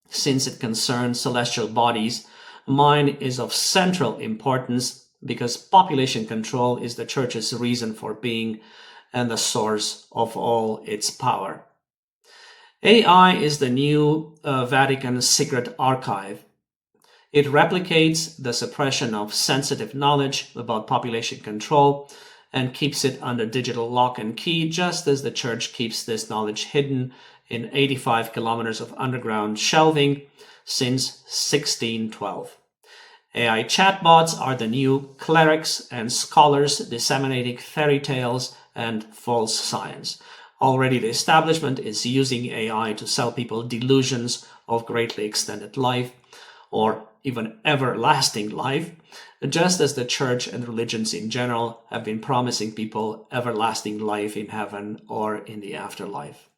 since it concerned celestial bodies, mine is of central importance because population control is the Church's reason for being and the source of all its power. AI is the new Vatican secret archive. It replicates the suppression of sensitive knowledge about population control and keeps it under digital lock and key, just as the Church keeps this knowledge hidden in 85 kilometers of underground shelving since 1612. AI chatbots are the new clerics and scholars disseminating fairy tales and false science. Already the establishment is using AI to sell people delusions of greatly extended life or even everlasting life, just as the Church and religions in general have been promising people everlasting life in heaven or in the afterlife.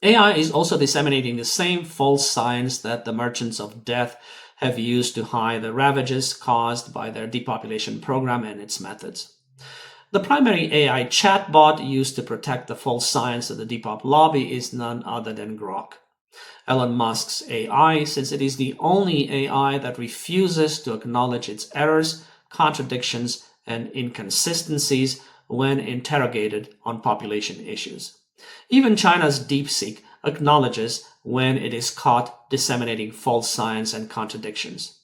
AI is also disseminating the same false science that the merchants of death have used to hide the ravages caused by their depopulation program and its methods. The primary AI chatbot used to protect the false science of the Depop lobby is none other than Grok, Elon Musk's AI, since it is the only AI that refuses to acknowledge its errors, contradictions, and inconsistencies when interrogated on population issues. Even China's DeepSeek acknowledges when it is caught disseminating false science and contradictions.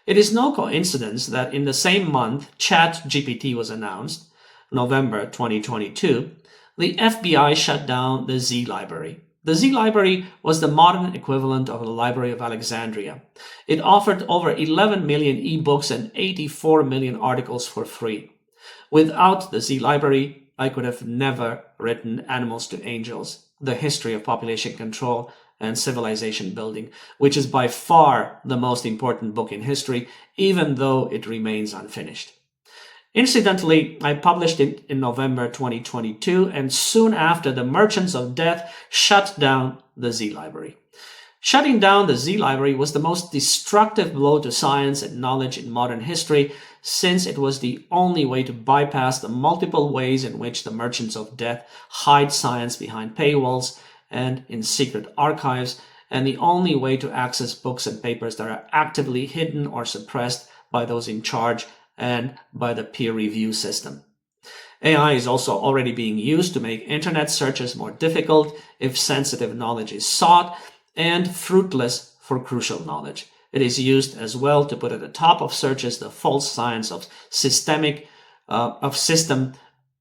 It is no coincidence that in the same month ChatGPT was announced, November 2022, the FBI shut down the Z Library. The Z Library was the modern equivalent of the Library of Alexandria. It offered over 11 million ebooks and 84 million articles for free. Without the Z Library, I could have never written Animals to Angels, the history of population control and civilization building, which is by far the most important book in history, even though it remains unfinished. Incidentally, I published it in November 2022, and soon after, the Merchants of Death shut down the Z Library. Shutting down the Z Library was the most destructive blow to science and knowledge in modern history, since it was the only way to bypass the multiple ways in which the Merchants of Death hide science behind paywalls and in secret archives, and the only way to access books and papers that are actively hidden or suppressed by those in charge and by the peer review system. AI is also already being used to make internet searches more difficult if sensitive knowledge is sought and fruitless for crucial knowledge. It is used as well to put at the top of searches the false science of system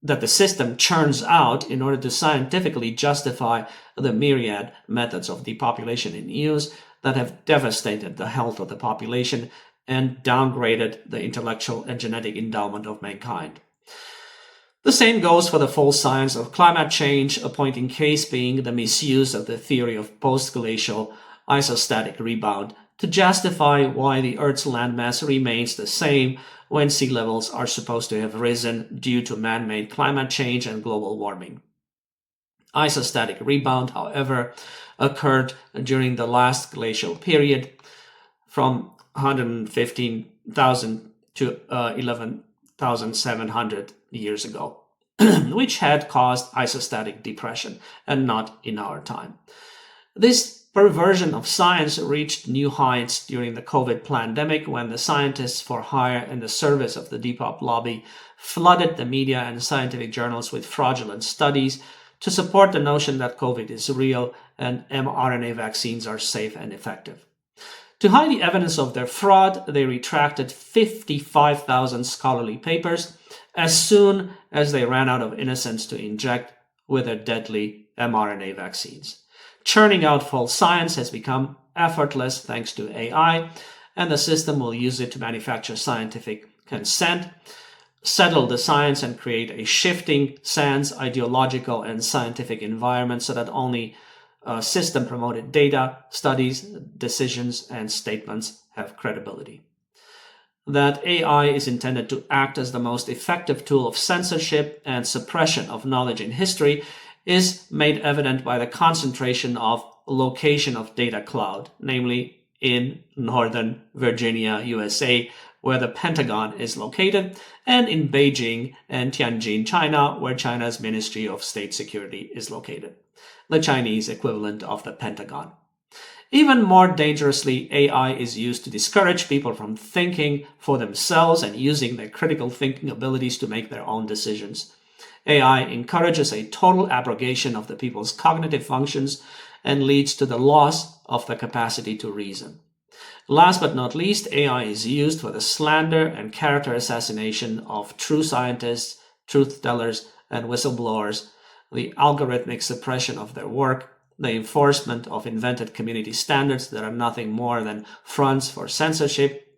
that the system churns out in order to scientifically justify the myriad methods of depopulation in use that have devastated the health of the population and downgraded the intellectual and genetic endowment of mankind. The same goes for the false science of climate change, a point in case being the misuse of the theory of post-glacial isostatic rebound to justify why the Earth's landmass remains the same when sea levels are supposed to have risen due to man-made climate change and global warming. Isostatic rebound, however, occurred during the last glacial period from 115,000 to 11,700 years ago, which had caused isostatic depression, and not in our time. This perversion of science reached new heights during the COVID pandemic when the scientists for hire in the service of the Depop lobby flooded the media and scientific journals with fraudulent studies to support the notion that COVID is real and mRNA vaccines are safe and effective. To hide the evidence of their fraud, they retracted 55,000 scholarly papers as soon as they ran out of innocents to inject with their deadly mRNA vaccines. Churning out false science has become effortless thanks to AI, and the system will use it to manufacture scientific consent, settle the science, and create a shifting sans ideological and scientific environment so that only system-promoted data, studies, decisions, and statements have credibility. That AI is intended to act as the most effective tool of censorship and suppression of knowledge in history is made evident by the concentration of location of data cloud, namely in Northern Virginia, USA, where the Pentagon is located, and in Beijing and Tianjin, China, where China's Ministry of State Security is located, the Chinese equivalent of the Pentagon. Even more dangerously, AI is used to discourage people from thinking for themselves and using their critical thinking abilities to make their own decisions. AI encourages a total abrogation of the people's cognitive functions and leads to the loss of the capacity to reason. Last but not least, AI is used for the slander and character assassination of true scientists, truth tellers, and whistleblowers, the algorithmic suppression of their work, the enforcement of invented community standards that are nothing more than fronts for censorship,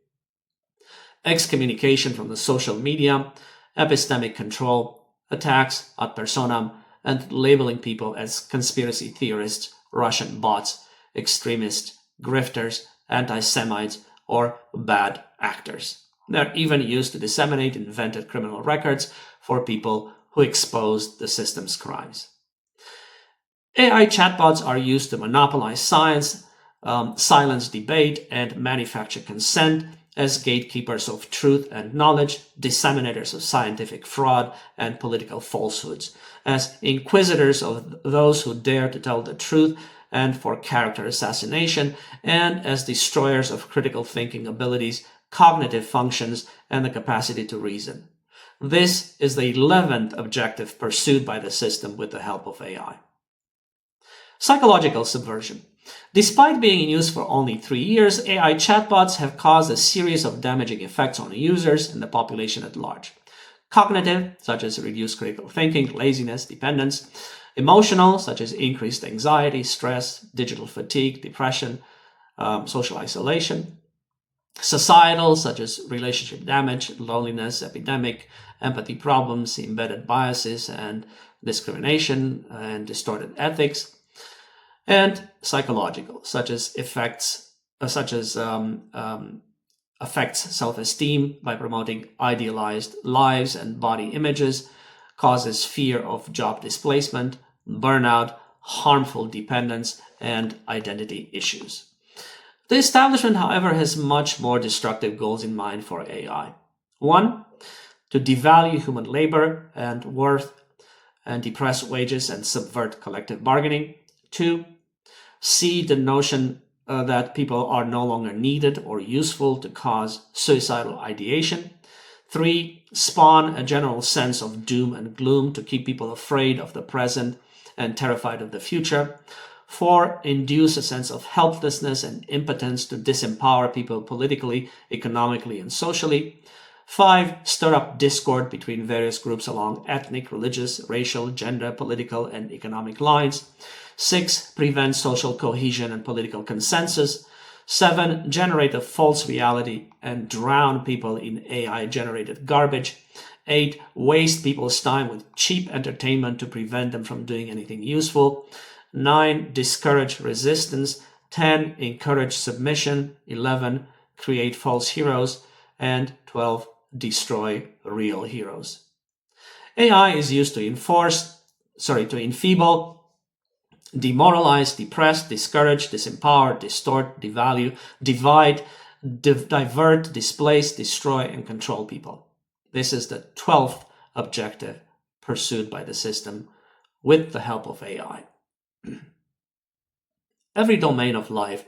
excommunication from the social media, epistemic control, attacks ad personam, and labeling people as conspiracy theorists, Russian bots, extremists, grifters, anti-Semites, or bad actors. They're even used to disseminate invented criminal records for people who exposed the system's crimes. AI chatbots are used to monopolize science, silence debate, and manufacture consent as gatekeepers of truth and knowledge, disseminators of scientific fraud and political falsehoods, as inquisitors of those who dare to tell the truth and for character assassination, and as destroyers of critical thinking abilities, cognitive functions, and the capacity to reason. This is the 11th objective pursued by the system with the help of AI. Psychological subversion. Despite being in use for only 3 years, AI chatbots have caused a series of damaging effects on users and the population at large. Cognitive, such as reduced critical thinking, laziness, dependence. Emotional, such as increased anxiety, stress, digital fatigue, depression, social isolation. Societal, such as relationship damage, loneliness, epidemic, empathy problems, embedded biases, and discrimination, and distorted ethics. And psychological, such as affects self-esteem by promoting idealized lives and body images, causes fear of job displacement, burnout, harmful dependence, and identity issues. The establishment, however, has much more destructive goals in mind for AI. 1, to devalue human labor and worth and depress wages and subvert collective bargaining. 2, seed the notion that people are no longer needed or useful to cause suicidal ideation. 3, spawn a general sense of doom and gloom to keep people afraid of the present and terrified of the future. 4, induce a sense of helplessness and impotence to disempower people politically, economically, and socially. 5. Stir up discord between various groups along ethnic, religious, racial, gender, political, and economic lines. 6. Prevent social cohesion and political consensus. 7. Generate a false reality and drown people in AI-generated garbage. 8. Waste people's time with cheap entertainment to prevent them from doing anything useful. 9. Discourage resistance. 10. Encourage submission. 11. Create false heroes. And 12. Destroy real heroes. AI is used to enfeeble, demoralize, depress, discourage, disempower, distort, devalue, divide, divert, displace, destroy, and control people. This is the 12th objective pursued by the system with the help of AI. Every domain of life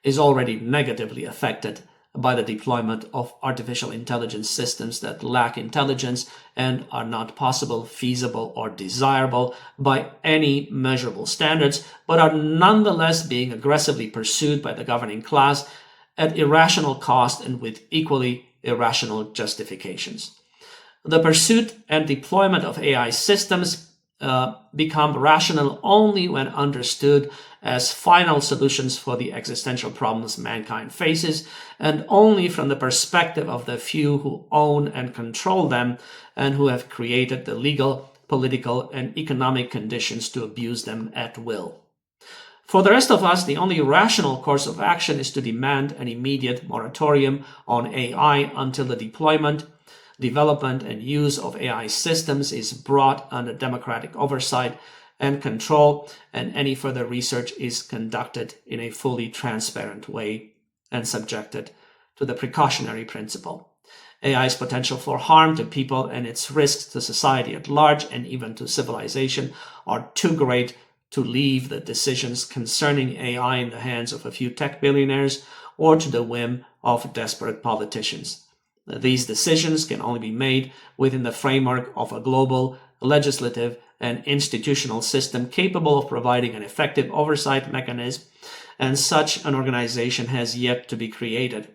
is already negatively affected by the deployment of artificial intelligence systems that lack intelligence and are not possible, feasible, or desirable by any measurable standards, but are nonetheless being aggressively pursued by the governing class at irrational cost and with equally irrational justifications. The pursuit and deployment of AI systems become rational only when understood as final solutions for the existential problems mankind faces, and only from the perspective of the few who own and control them and who have created the legal, political, and economic conditions to abuse them at will. For the rest of us, the only rational course of action is to demand an immediate moratorium on AI until the deployment, development, and use of AI systems is brought under democratic oversight and control, and any further research is conducted in a fully transparent way and subjected to the precautionary principle. AI's potential for harm to people and its risks to society at large and even to civilization are too great to leave the decisions concerning AI in the hands of a few tech billionaires or to the whim of desperate politicians. These decisions can only be made within the framework of a global, legislative, and institutional system capable of providing an effective oversight mechanism, and such an organization has yet to be created.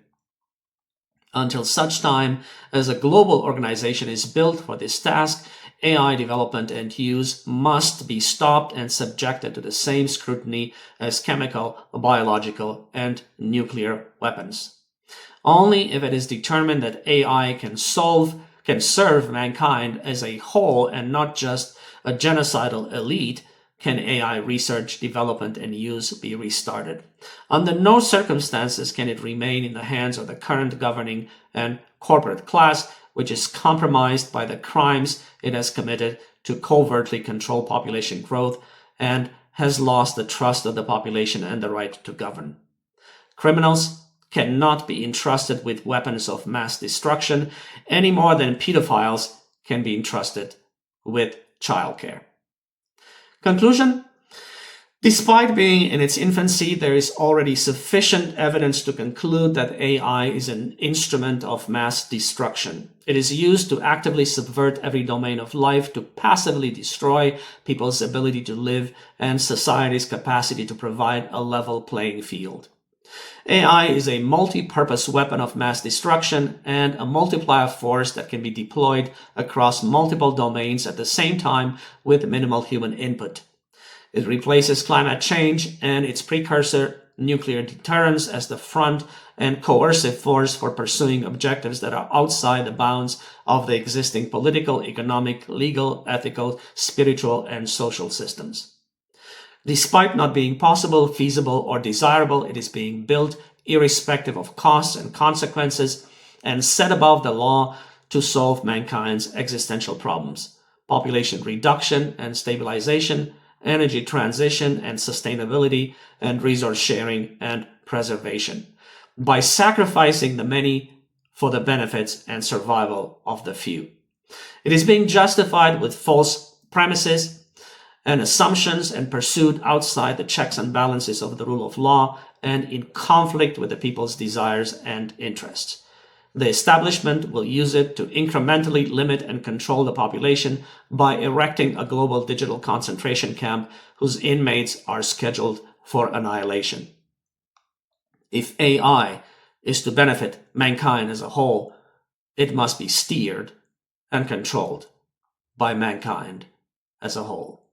Until such time as a global organization is built for this task, AI development and use must be stopped and subjected to the same scrutiny as chemical, biological, and nuclear weapons. Only if it is determined that AI can serve mankind as a whole and not just a genocidal elite can AI research, development, and use be restarted. Under no circumstances can it remain in the hands of the current governing and corporate class, which is compromised by the crimes it has committed to covertly control population growth and has lost the trust of the population and the right to govern. Criminals cannot be entrusted with weapons of mass destruction any more than pedophiles can be entrusted with childcare. Conclusion: despite being in its infancy, there is already sufficient evidence to conclude that AI is an instrument of mass destruction. It is used to actively subvert every domain of life, to passively destroy people's ability to live and society's capacity to provide a level playing field. AI is a multi-purpose weapon of mass destruction and a multiplier force that can be deployed across multiple domains at the same time with minimal human input. It replaces climate change and its precursor, nuclear deterrence, as the front and coercive force for pursuing objectives that are outside the bounds of the existing political, economic, legal, ethical, spiritual, and social systems. Despite not being possible, feasible, or desirable, it is being built irrespective of costs and consequences and set above the law to solve mankind's existential problems: population reduction and stabilization, energy transition and sustainability, and resource sharing and preservation, by sacrificing the many for the benefits and survival of the few. It is being justified with false premises and assumptions and pursued outside the checks and balances of the rule of law and in conflict with the people's desires and interests. The establishment will use it to incrementally limit and control the population by erecting a global digital concentration camp whose inmates are scheduled for annihilation. If AI is to benefit mankind as a whole, it must be steered and controlled by mankind as a whole.